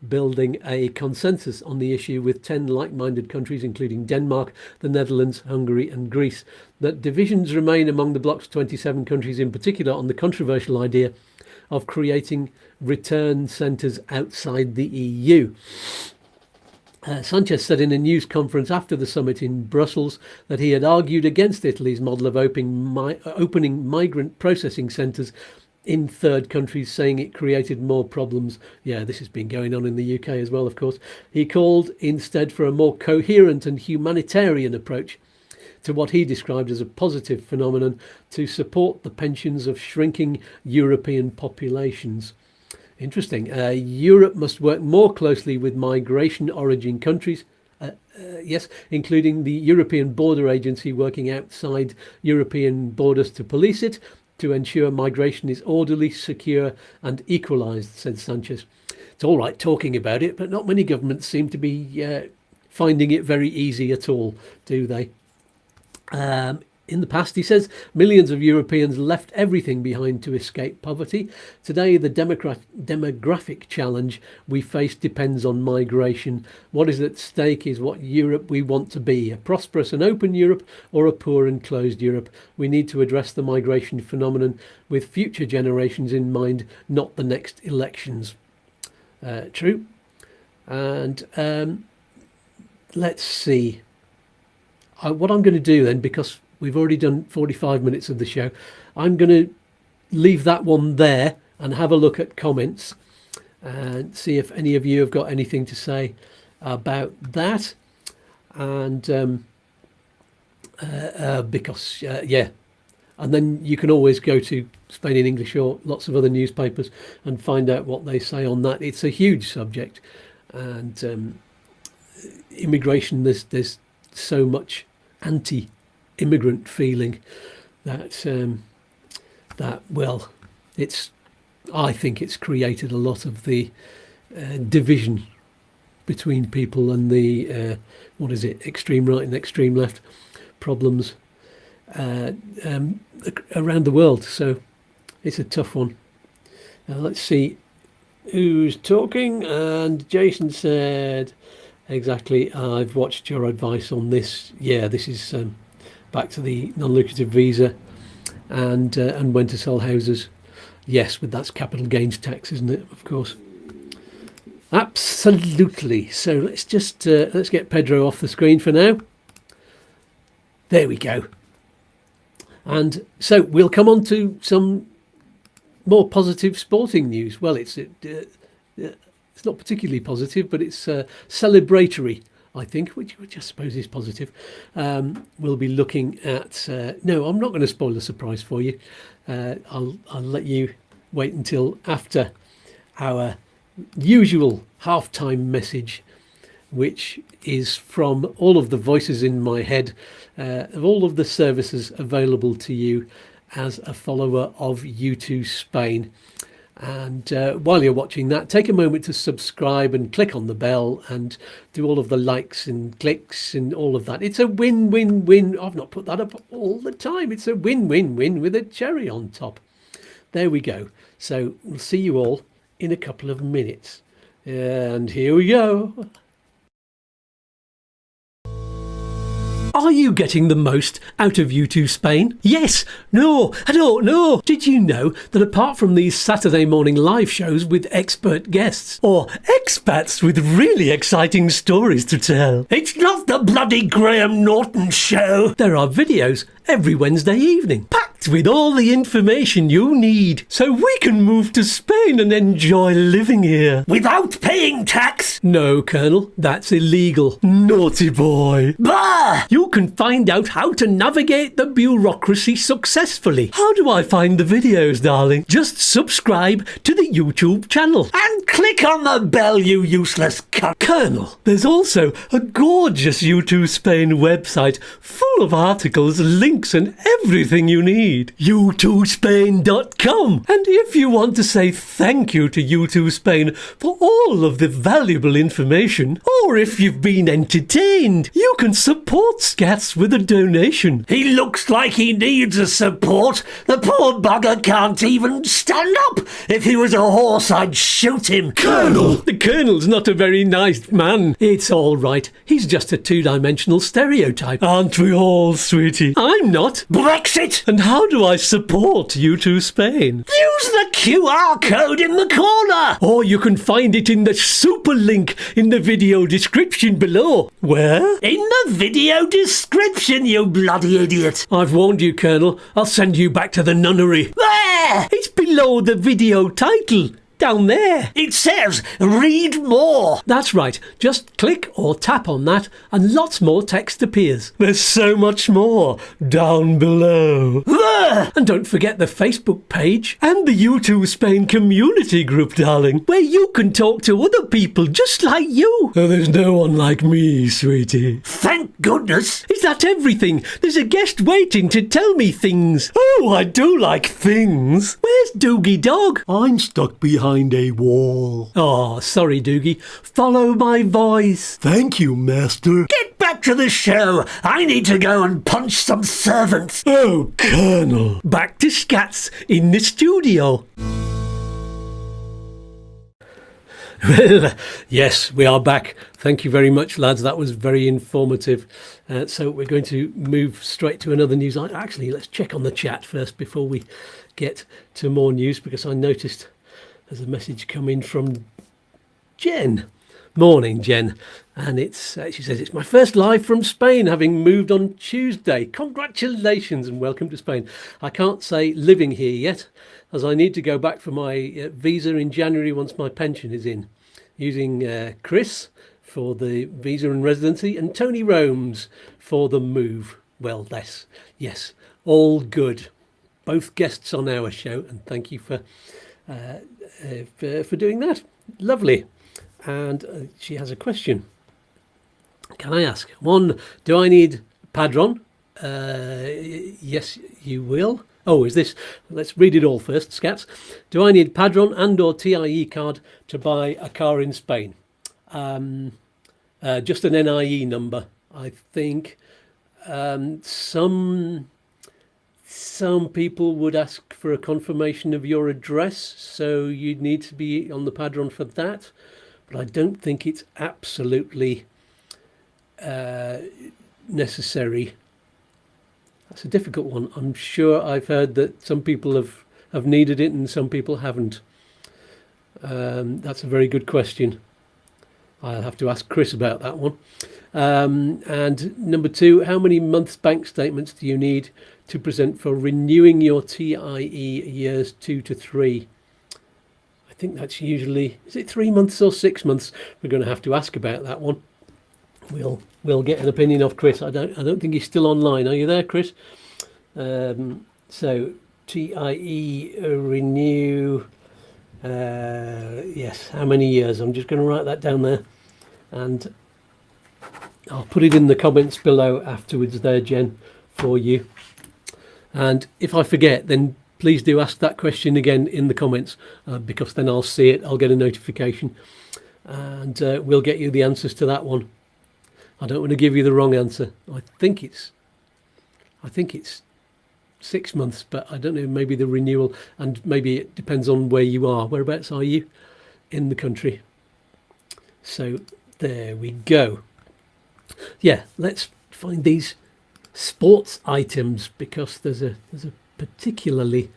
building a consensus on the issue with 10 like-minded countries, including Denmark, the Netherlands, Hungary and Greece. That divisions remain among the bloc's 27 countries, in particular on the controversial idea of creating return centres outside the EU. Sanchez said in a news conference after the summit in Brussels that he had argued against Italy's model of opening migrant processing centres in third countries, saying it created more problems. Yeah, this has been going on in the UK as well, of course. He called instead for a more coherent and humanitarian approach. to what he described as a positive phenomenon to support the pensions of shrinking European populations. Interesting. Europe must work more closely with migration origin countries. Yes, including the European Border Agency working outside European borders to police it, to ensure migration is orderly, secure and equalised, said Sanchez. It's all right talking about it, but not many governments seem to be finding it very easy at all, do they? In the past, he says, millions of Europeans left everything behind to escape poverty. Today, the demographic challenge we face depends on migration. What is at stake is what Europe we want to be, a prosperous and open Europe or a poor and closed Europe. We need to address the migration phenomenon with future generations in mind, not the next elections. True. And let's see. What I'm going to do then, because we've already done 45 minutes of the show, I'm going to leave that one there and have a look at comments and see if any of you have got anything to say about that. And because, yeah, and then you can always go to Spain in English or lots of other newspapers and find out what they say on that. It's a huge subject, and immigration, there's so much anti-immigrant feeling that well, I think it's created a lot of the division between people and the extreme right and extreme left problems around the world. So it's a tough one. Let's see who's talking. And Jason said, exactly, I've watched your advice on this. Yeah, this is back to the non-lucrative visa and when to sell houses. Yes, but that's capital gains tax, isn't it? Of course. Absolutely. So let's just let's get Pedro off the screen for now. There we go. And so we'll come on to some more positive sporting news. Well, it's not particularly positive, but it's celebratory, I think, which I suppose is positive. We'll be looking at... no, I'm not going to spoil the surprise for you. I'll let you wait until after our usual halftime message, which is from all of the voices in my head, of all of the services available to you as a follower of YouTooSpain. And while you're watching that, take a moment to subscribe and click on the bell and do all of the likes and clicks and all of that. It's a win-win-win. I've not put that up all the time. It's a win-win-win with a cherry on top. There we go. So we'll see you all in a couple of minutes. And here we go. Are you getting the most out of YouTooSpain? Yes, no, I don't know. Did you know that apart from these Saturday morning live shows with expert guests, or expats with really exciting stories to tell, it's not the bloody Graham Norton show. There are videos every Wednesday evening, packed with all the information you need, so we can move to Spain and enjoy living here. Without paying tax? No, Colonel, that's illegal. Naughty boy. Bah! You can find out how to navigate the bureaucracy successfully. How do I find the videos, darling? Just subscribe to the YouTube channel. And click on the bell, you useless cunt. Colonel, there's also a gorgeous YouTooSpain website full of articles, links and everything you need. YouTooSpain.com. And if you want to say thank you to YouTooSpain for all of the valuable information, or if you've been entertained, you can support Skatz with a donation. He looks like he needs a support. The poor bugger can't even stand up. If he was a horse, I'd shoot him. Colonel! The Colonel's not a very nice man. It's all right. He's just a two-dimensional stereotype. Aren't we all, sweetie? I'm not. Brexit! And how do I support YouTooSpain? Use the QR code in the corner! Or you can find it in the SuperLink in the video description below. Where? In the video description, you bloody idiot. I've warned you, Colonel. I'll send you back to the nunnery. There! It's below the video title. Down there. It says read more. That's right. Just click or tap on that and lots more text appears. There's so much more down below. And don't forget the Facebook page and the YouTooSpain community group, darling, where you can talk to other people just like you. Oh, there's no one like me, sweetie. Thank goodness. Is that everything? There's a guest waiting to tell me things. Oh, I do like things. Where's Doogie Dog? I'm stuck behind a wall. Oh, sorry, Doogie. Follow my voice. Thank you, Master. Get back to the show. I need to go and punch some servants. Oh, Colonel. Back to Skatz in the studio. Well, yes, we are back. Thank you very much, lads. That was very informative. So we're going to move straight to another news. Actually, let's check on the chat first before we get to more news, because I noticed there's a message coming from Jen. Morning, Jen. And she says, it's my first live from Spain, having moved on Tuesday. Congratulations and welcome to Spain. I can't say living here yet, as I need to go back for my visa in January once my pension is in, using Chris for the visa and residency and Tony Romes for the move. Well, yes, all good. Both guests on our show, and thank you for doing that. Lovely. And she has a question. Can I ask? 1, do I need Padron? Yes, you will. Oh, is this? Let's read it all first, Skatz. Do I need Padron and or TIE card to buy a car in Spain? Just an NIE number, I think. Some people would ask for a confirmation of your address, so you'd need to be on the Padron for that. But I don't think it's absolutely necessary. That's a difficult one. I'm sure I've heard that some people have needed it and some people haven't. That's a very good question. I'll have to ask Chris about that one. And number 2, how many months bank statements do you need to present for renewing your TIE years 2 to 3? I think that's usually, is it 3 months or 6 months? We're going to have to ask about that one. We'll get an opinion of Chris. I don't think he's still online. Are you there, Chris? So TIE renew. Yes, how many years? I'm just going to write that down there, and I'll put it in the comments below afterwards there, Jen, for you. And if I forget, then please do ask that question again in the comments, because then I'll see it. I'll get a notification, and we'll get you the answers to that one. I don't want to give you the wrong answer. I think it's 6 months, but I don't know, maybe the renewal, and maybe it depends on where you are. Whereabouts are you in the country? So there we go. Yeah, let's find these sports items, because there's a particularly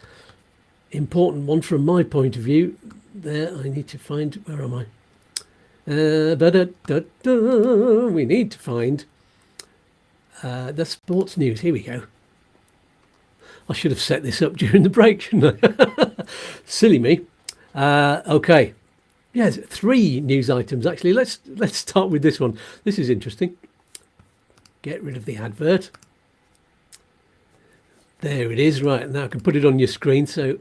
important one from my point of view. There, I need to find, where am I? We need to find the sports news. Here we go. I should have set this up during the break, shouldn't I? Silly me. Okay. Yes, 3 news items actually. Let's start with this one. This is interesting. Get rid of the advert. There it is. Right, now I can put it on your screen. So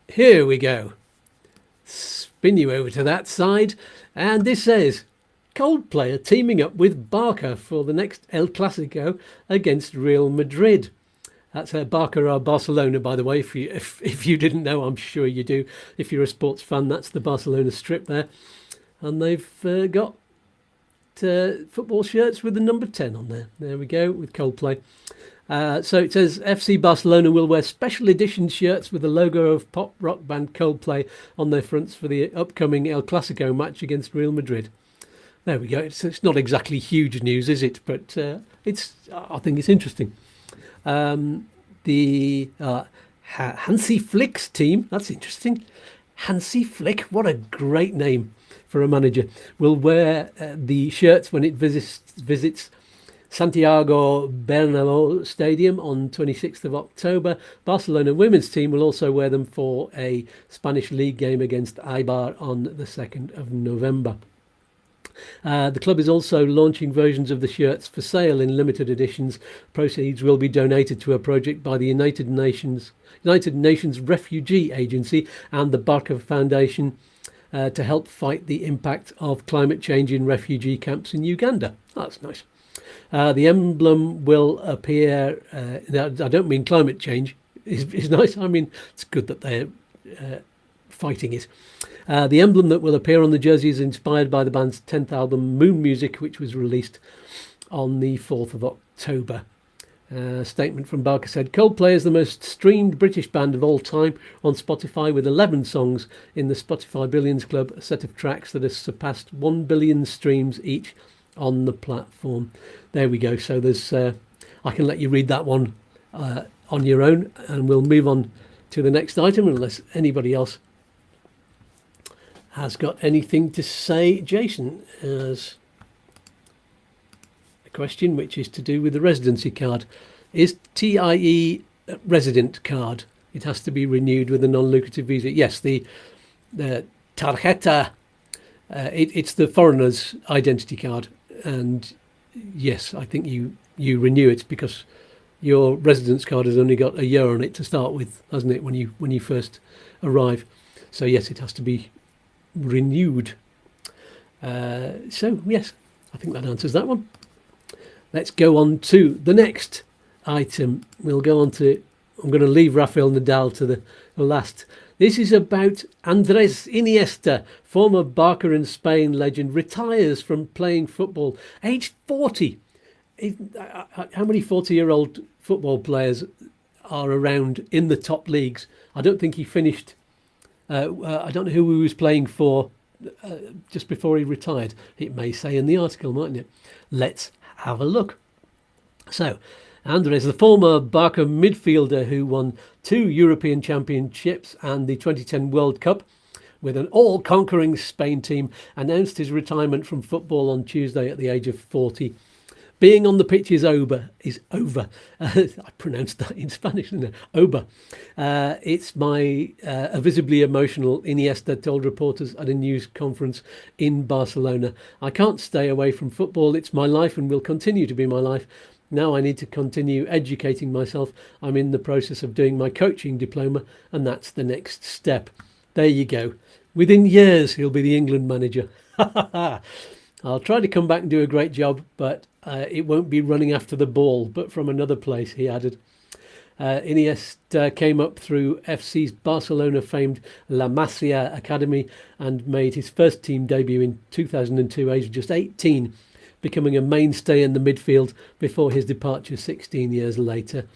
here we go. Spin you over to that side, and this says Coldplay are teaming up with Barca for the next El Clasico against Real Madrid. That's Barca are Barcelona, by the way. If you didn't know, I'm sure you do. If you're a sports fan, that's the Barcelona strip there, and they've got football shirts with the number 10 on there. There we go, with Coldplay. So it says FC Barcelona will wear special edition shirts with the logo of pop rock band Coldplay on their fronts for the upcoming El Clasico match against Real Madrid. There we go. It's not exactly huge news, is it? But I think it's interesting. The Hansi Flick's team, that's interesting. Hansi Flick, what a great name for a manager, will wear the shirts when it visits Santiago Bernabeu Stadium on 26th of October. Barcelona women's team will also wear them for a Spanish league game against Eibar on the 2nd of November. The club is also launching versions of the shirts for sale in limited editions. Proceeds will be donated to a project by the United Nations Refugee Agency and the Barker Foundation to help fight the impact of climate change in refugee camps in Uganda. Oh, that's nice. The emblem will appear, I don't mean climate change, is nice. I mean, it's good that they're fighting it. The emblem that will appear on the jersey is inspired by the band's 10th album, Moon Music, which was released on the 4th of October. A statement from Barker said, Coldplay is the most streamed British band of all time on Spotify, with 11 songs in the Spotify Billions Club, a set of tracks that has surpassed 1 billion streams each on the platform. There we go. So there's I can let you read that one on your own, and we'll move on to the next item unless anybody else has got anything to say. Jason has a question which is to do with the residency card. Is TIE resident card? It has to be renewed with a non-lucrative visa. Yes, the tarjeta, it's the foreigner's identity card, and yes, I think you renew it because your residence card has only got a year on it to start with, hasn't it, when you first arrive? So yes, it has to be renewed. So yes, I think that answers that one. Let's go on to the next item. We'll go on to, I'm going to leave Rafael Nadal to the last. This is about Andres Iniesta, former Barca and Spain legend, retires from playing football, aged 40. How many 40-year-old football players are around in the top leagues? I don't think he finished. I don't know who he was playing for just before he retired. It may say in the article, mightn't it? Let's have a look. So, Andres, the former Barca midfielder who won 2 European Championships and the 2010 World Cup with an all-conquering Spain team, announced his retirement from football on Tuesday at the age of 40. Being on the pitch is over. I pronounced that in Spanish, didn't I? Over. It's a visibly emotional Iniesta told reporters at a news conference in Barcelona. I can't stay away from football. It's my life and will continue to be my life. Now I need to continue educating myself. I'm in the process of doing my coaching diploma, and that's the next step. There you go. Within years, he'll be the England manager. I'll try to come back and do a great job, but it won't be running after the ball, but from another place, he added. Iniesta came up through FC's Barcelona-famed La Masia Academy and made his first team debut in 2002, aged just 18, becoming a mainstay in the midfield before his departure 16 years later.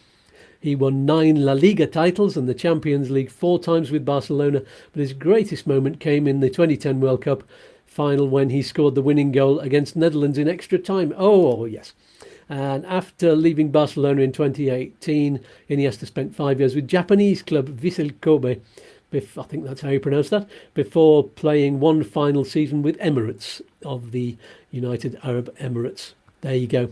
He won 9 La Liga titles and the Champions League 4 times with Barcelona, but his greatest moment came in the 2010 World Cup final when he scored the winning goal against Netherlands in extra time. Oh, yes. And after leaving Barcelona in 2018, Iniesta spent 5 years with Japanese club Vissel Kobe, I think that's how you pronounce that, before playing one final season with Emirates of the United Arab Emirates. There you go.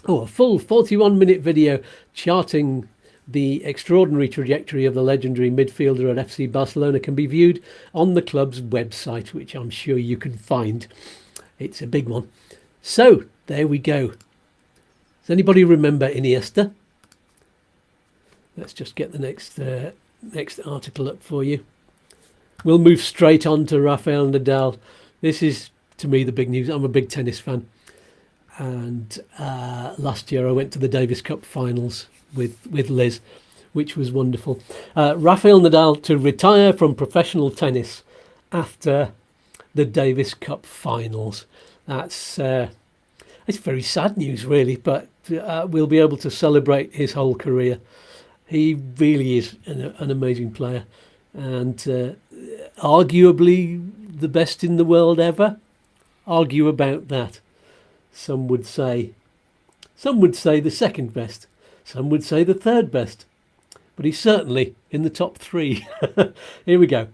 Oh, a full 41-minute video charting the extraordinary trajectory of the legendary midfielder at FC Barcelona can be viewed on the club's website, which I'm sure you can find. It's a big one. So, there we go. Does anybody remember Iniesta? Let's just get the next article up for you. We'll move straight on to Rafael Nadal. This is, to me, the big news. I'm a big tennis fan. And last year I went to the Davis Cup finals with Liz, which was wonderful. Rafael Nadal to retire from professional tennis after the Davis Cup finals. That's it's very sad news, really, but we'll be able to celebrate his whole career. He really is an amazing player, and arguably the best in the world ever. Argue about that. Some would say the second best. Some would say the third best. But he's certainly in the top 3. Here we go.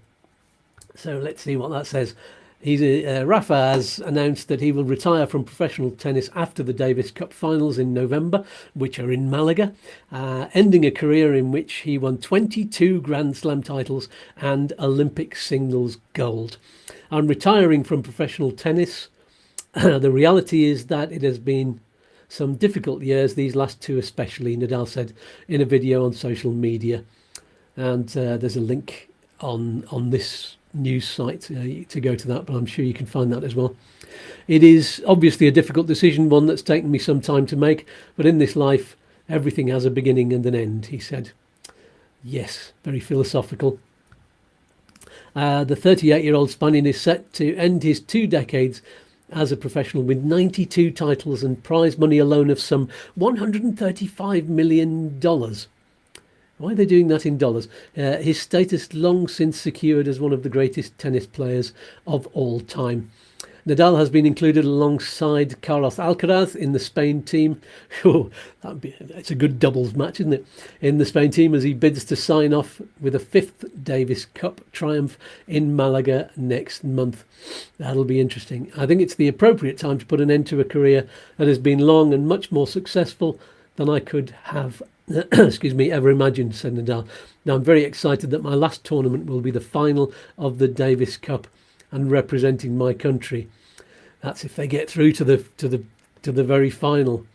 So let's see what that says. Rafa has announced that he will retire from professional tennis after the Davis Cup finals in November, which are in Malaga, ending a career in which he won 22 Grand Slam titles and Olympic singles gold. I'm retiring from professional tennis. The reality is that it has been some difficult years, these last two especially, Nadal said in a video on social media. And there's a link on this news site to go to that, but I'm sure you can find that as well. It is obviously a difficult decision, one that's taken me some time to make, but in this life everything has a beginning and an end, he said. Yes, very philosophical. The 38-year-old Spaniard is set to end his 2 decades as a professional with 92 titles and prize money alone of some $135 million. Why are they doing that in dollars? His status long since secured as one of the greatest tennis players of all time. Nadal has been included alongside Carlos Alcaraz in the Spain team. It's a good doubles match, isn't it? In the Spain team as he bids to sign off with a 5th Davis Cup triumph in Malaga next month. That'll be interesting. I think it's the appropriate time to put an end to a career that has been long and much more successful than I could have ever imagined, said Nadal. Now I'm very excited that my last tournament will be the final of the Davis Cup and representing my country. That's if they get through to the very final.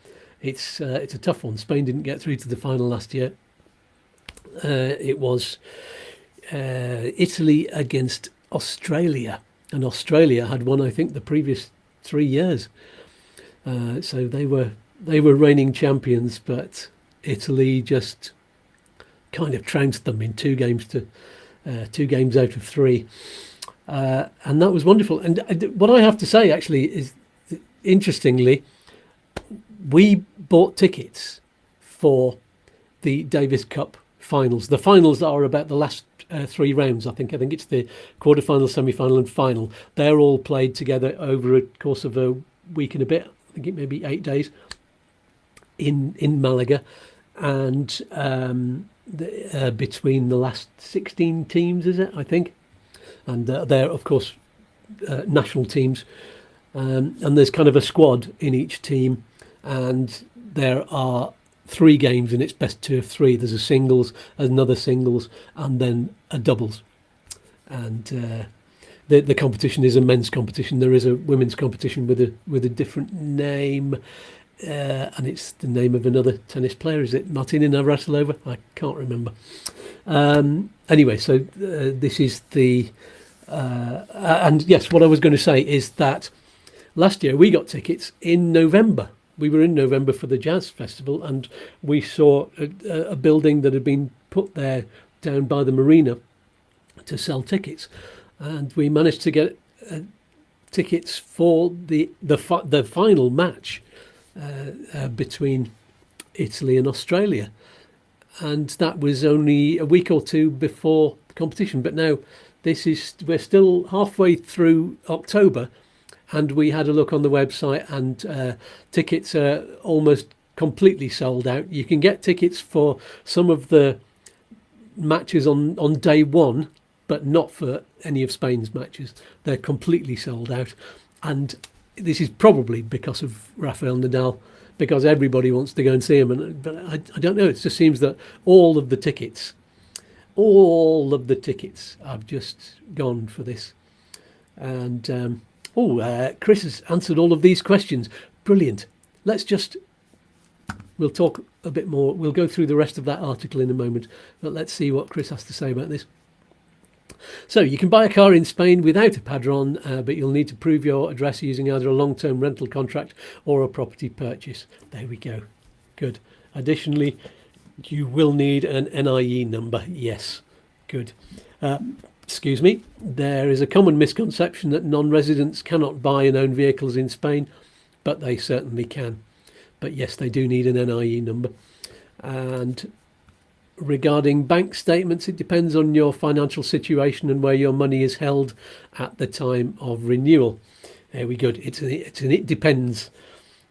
It's a tough one. Spain didn't get through to the final last year. It was Italy against Australia, and Australia had won, I think, the previous 3 years. So they were reigning champions, but Italy just kind of trounced them in 2 games out of 3. And that was wonderful. And what I have to say, actually, is interestingly, we bought tickets for the Davis Cup finals. The finals are about the last 3 rounds, I think. I think it's the quarterfinal, semi-final and final. They're all played together over a course of a week and a bit. I think it may be 8 days in Malaga. And between the last 16 teams, is it, I think? And they're, of course, national teams. And there's kind of a squad in each team. And there are 3 games and it's best 2 of 3. There's a singles, another singles, and then a doubles. And the competition is a men's competition. There is a women's competition with a different name. And it's the name of another tennis player. Is it Martina Navratilova? I can't remember. Anyway, so this is the... and yes, what I was going to say is that last year we got tickets in November. We were in November for the Jazz Festival, and we saw a building that had been put there down by the marina to sell tickets. And we managed to get tickets for the final match between Italy and Australia, and that was only a week or 2 before the competition. But now we're still halfway through October, and we had a look on the website, and tickets are almost completely sold out. You can get tickets for some of the matches on day 1, but not for any of Spain's matches. They're completely sold out, and this is probably because of Rafael Nadal, because everybody wants to go and see him. But I don't know. It just seems that all of the tickets have just gone for this. And Chris has answered all of these questions. Brilliant. We'll talk a bit more. We'll go through the rest of that article in a moment, but let's see what Chris has to say about this. So you can buy a car in Spain without a padron, but you'll need to prove your address using either a long-term rental contract or a property purchase. There we go. Good. Additionally, you will need an NIE number. Yes. Good. Excuse me. There is a common misconception that non-residents cannot buy and own vehicles in Spain, but they certainly can. But yes, they do need an NIE number. And regarding bank statements, it depends on your financial situation and where your money is held at the time of renewal. There we go. It's an it depends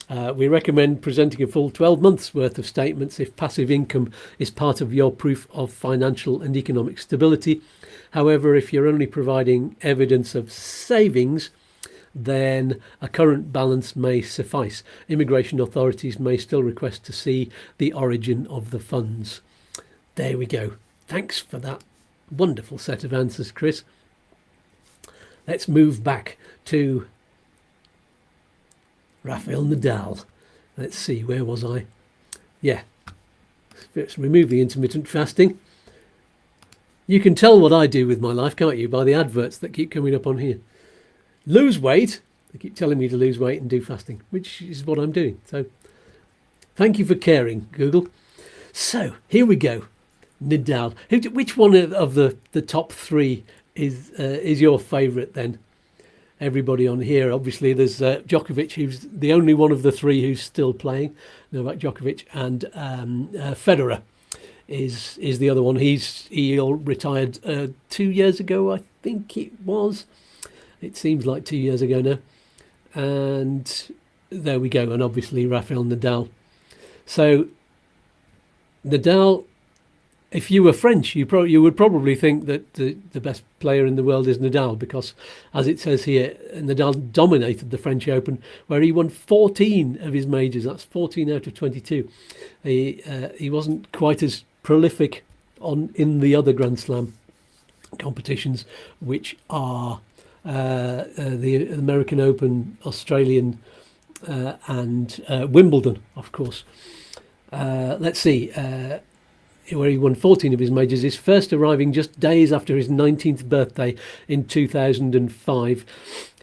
We recommend presenting a full 12 months worth of statements if passive income is part of your proof of financial and economic stability. However, if you're only providing evidence of savings, then a current balance may suffice. Immigration authorities may still request to see the origin of the funds. There we go. Thanks for that wonderful set of answers, Chris. Let's move back to Rafael Nadal. Let's see, where was I? Yeah, let's remove the intermittent fasting. You can tell what I do with my life, can't you, by the adverts that keep coming up on here. Lose weight. They keep telling me to lose weight and do fasting, which is what I'm doing. So thank you for caring, Google. So here we go. Nadal. Which one of the top three is your favourite then? Everybody on here, obviously there's Djokovic, who's the only one of the three who's still playing. Novak Djokovic, and Federer is the other one. He retired 2 years ago, I think it was. It seems like 2 years ago now. And there we go. And obviously Rafael Nadal. So Nadal, if you were French, you would probably think that the best player in the world is Nadal, because, as it says here, Nadal dominated the French Open, where he won 14 of his majors. That's 14 out of 22. He wasn't quite as prolific in the other Grand Slam competitions, which are the American Open, Australian, and Wimbledon, of course. Let's see. Where he won 14 of his majors, his first arriving just days after his 19th birthday in 2005,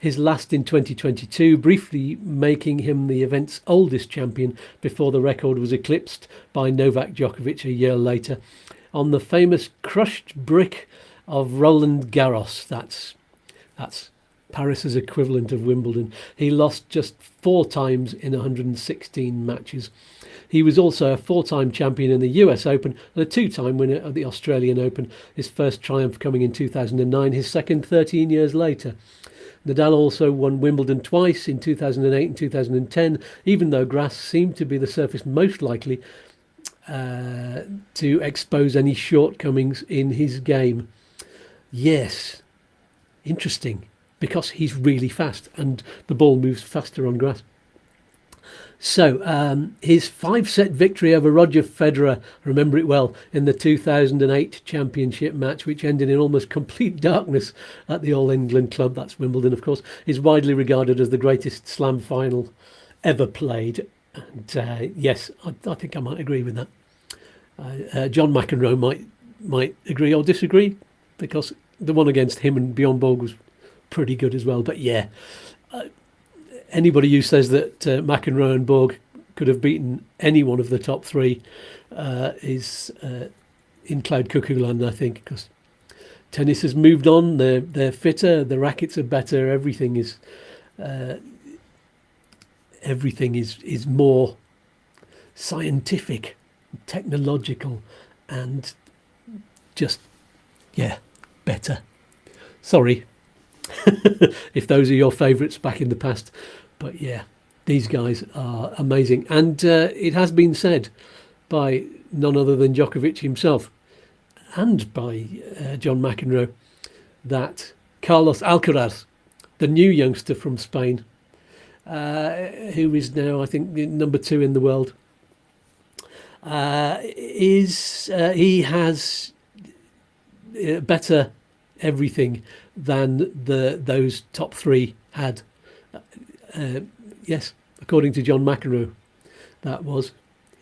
his last in 2022, briefly making him the event's oldest champion before the record was eclipsed by Novak Djokovic a year later. On the famous crushed brick of Roland Garros, that's Paris's equivalent of Wimbledon, he lost just 4 times in 116 matches. He was also a 4-time champion in the US Open and a 2-time winner of the Australian Open, his first triumph coming in 2009, his second 13 years later. Nadal also won Wimbledon twice, in 2008 and 2010, even though grass seemed to be the surface most likely to expose any shortcomings in his game. Yes, interesting, because he's really fast and the ball moves faster on grass. So his 5-set victory over Roger Federer, remember it well, in the 2008 championship match, which ended in almost complete darkness at the All England Club, that's Wimbledon of course, is widely regarded as the greatest slam final ever played. And yes, I think I might agree with that. John McEnroe might agree or disagree, because the one against him and Bjorn Borg was pretty good as well. But yeah, anybody who says that McEnroe and Borg could have beaten any one of the top three is in cloud cuckoo land, I think, because tennis has moved on. They're fitter, the rackets are better. Everything is more scientific, technological, and just better. Sorry if those are your favourites back in the past, but yeah, these guys are amazing. And it has been said by none other than Djokovic himself and by John McEnroe that Carlos Alcaraz, the new youngster from Spain, who is now I think number 2 in the world, he has better everything than those top 3 had. Yes, according to John McEnroe, that was.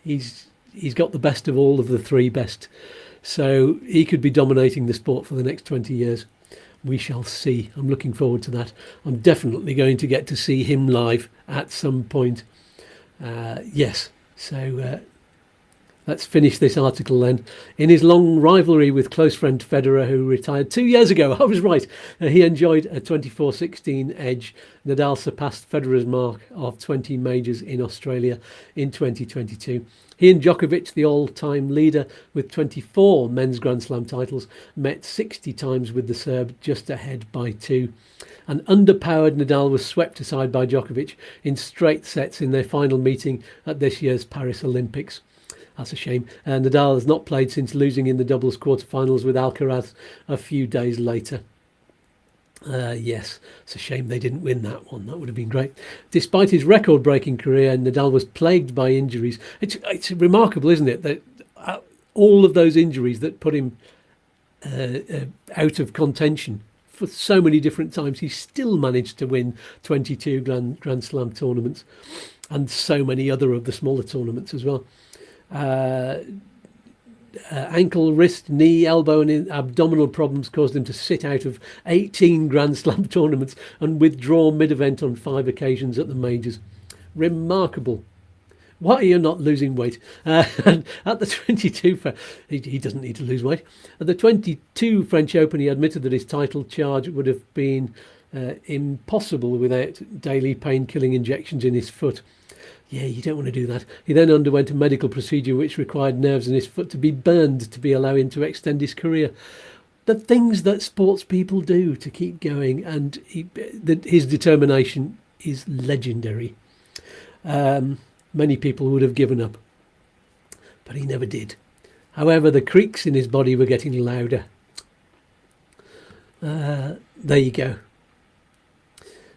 He's got the best of all of the 3 best. So he could be dominating the sport for the next 20 years. We shall see. I'm looking forward to that. I'm definitely going to get to see him live at some point. Yes, so let's finish this article then. In his long rivalry with close friend Federer, who retired 2 years ago, I was right, he enjoyed a 24-16 edge. Nadal surpassed Federer's mark of 20 majors in Australia in 2022. He and Djokovic, the all-time leader with 24 men's Grand Slam titles, met 60 times with the Serb, just ahead by 2. An underpowered Nadal was swept aside by Djokovic in straight sets in their final meeting at this year's Paris Olympics. That's a shame. Nadal has not played since losing in the doubles quarterfinals with Alcaraz a few days later. Yes, it's a shame they didn't win that one. That would have been great. Despite his record-breaking career, Nadal was plagued by injuries. It's remarkable, isn't it, that all of those injuries that put him out of contention for so many different times, he still managed to win 22 Grand Slam tournaments and so many other of the smaller tournaments as well. Ankle, wrist, knee, elbow and abdominal problems caused him to sit out of 18 Grand Slam tournaments and withdraw mid-event on 5 occasions at the majors. Remarkable. Why are you not losing weight? And at the 22, he doesn't need to lose weight. At the 22 French Open, he admitted that his title charge would have been impossible without daily pain-killing injections in his foot. Yeah, you don't want to do that. He then underwent a medical procedure which required nerves in his foot to be burned to allow him to extend his career. The things that sports people do to keep going, and his determination is legendary. Many people would have given up, but he never did. However, the creaks in his body were getting louder. There you go.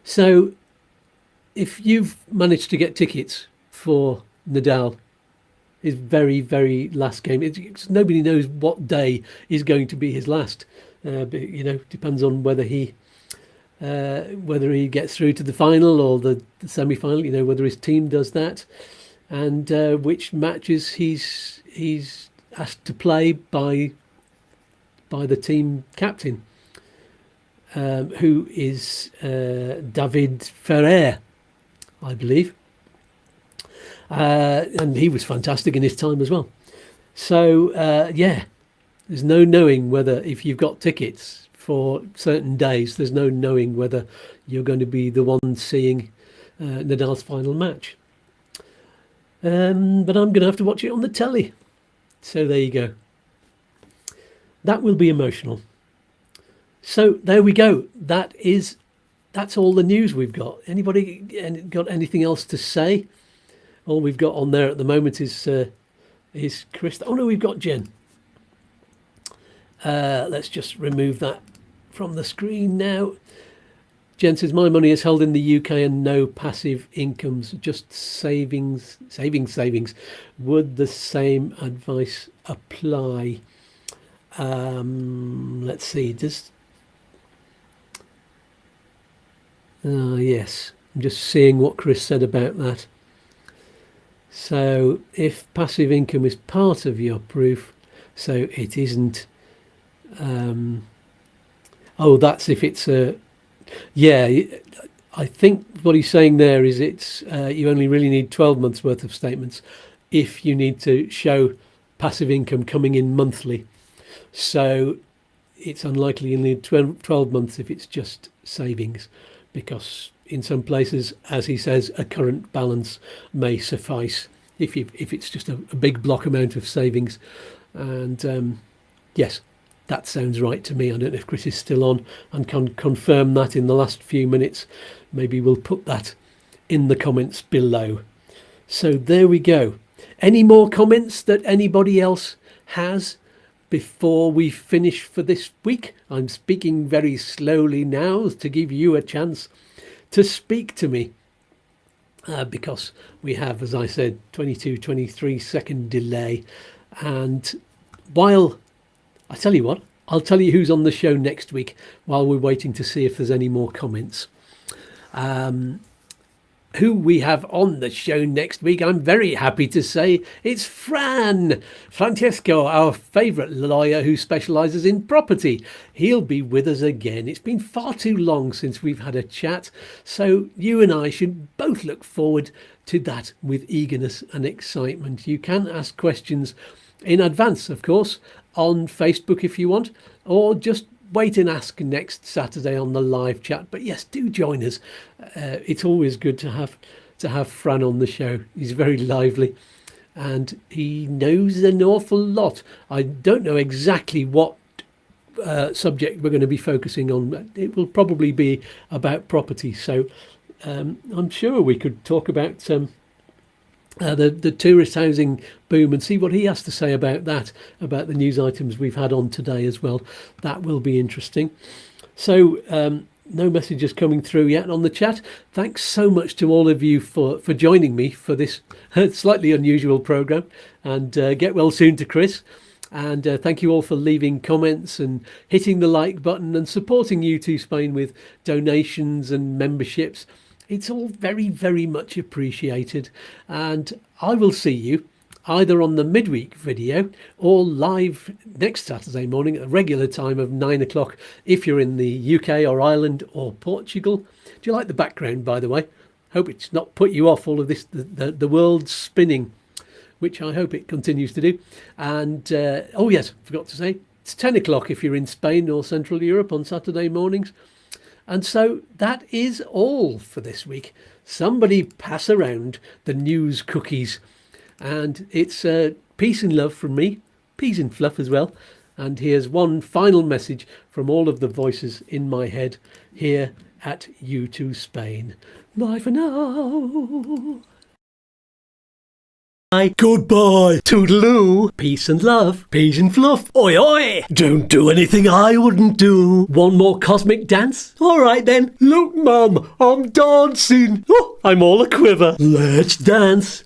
So, if you've managed to get tickets for Nadal, his very, very last game, nobody knows what day is going to be his last. But, depends on whether he gets through to the final or the semi-final. Whether his team does that, and which matches he's asked to play by the team captain, who is David Ferrer, I believe. And he was fantastic in his time as well. So, there's no knowing whether, if you've got tickets for certain days, there's no knowing whether you're going to be the one seeing Nadal's final match. But I'm going to have to watch it on the telly. So there you go. That will be emotional. So there we go. That's all the news we've got. Anybody got anything else to say? All we've got on there at the moment is Chris. Oh no, we've got Jen. Let's just remove that from the screen now. Jen says, my money is held in the UK and no passive incomes, just savings. Would the same advice apply? Let's see. Yes, I'm just seeing what Chris said about that. So if passive income is part of your proof, so it isn't. That's if it's a. Yeah, I think what he's saying there is it's you only really need 12 months worth of statements if you need to show passive income coming in monthly. So it's unlikely you'll need 12 months if it's just savings, because in some places, as he says, a current balance may suffice if it's just a big block amount of savings. And yes, that sounds right to me. I don't know if Chris is still on and can confirm that in the last few minutes. Maybe we'll put that in the comments below. So there we go. Any more comments that anybody else has before we finish for this week? I'm speaking very slowly now to give you a chance to speak to me, because we have, as I said, 23 second delay. And while I tell you what, I'll tell you who's on the show next week while we're waiting to see if there's any more comments. Who we have on the show next week, I'm very happy to say it's Fran. Francesco, our favourite lawyer who specialises in property. He'll be with us again. It's been far too long since we've had a chat, so you and I should both look forward to that with eagerness and excitement. You can ask questions in advance, of course, on Facebook if you want, or just wait and ask next Saturday on the live chat. But yes, do join us. It's always good to have Fran on the show. He's very lively and he knows an awful lot. I don't know exactly what subject we're going to be focusing on, but it will probably be about property. So I'm sure we could talk about the tourist housing boom and see what he has to say about that, about the news items we've had on today as well. That will be interesting. So no messages coming through yet on the chat. Thanks so much to all of you for joining me for this slightly unusual program, and get well soon to Chris. And thank you all for leaving comments and hitting the like button and supporting YouTooSpain with donations and memberships. It's all very, very much appreciated. And I will see you either on the midweek video or live next Saturday morning at a regular time of 9 o'clock if you're in the UK or Ireland or Portugal. Do you like the background, by the way? Hope it's not put you off all of this, the world spinning, which I hope it continues to do. And oh yes, forgot to say, it's 10 o'clock if you're in Spain or Central Europe on Saturday mornings. And so that is all for this week. Somebody pass around the news cookies. And it's peace and love from me, peas and fluff as well. And here's one final message from all of the voices in my head here at YouTooSpain. Bye for now. Goodbye. Toodaloo. Peace and love. Peas and fluff. Oi, oi! Don't do anything I wouldn't do. One more cosmic dance? All right then. Look, Mum, I'm dancing. Oh, I'm all a quiver. Let's dance.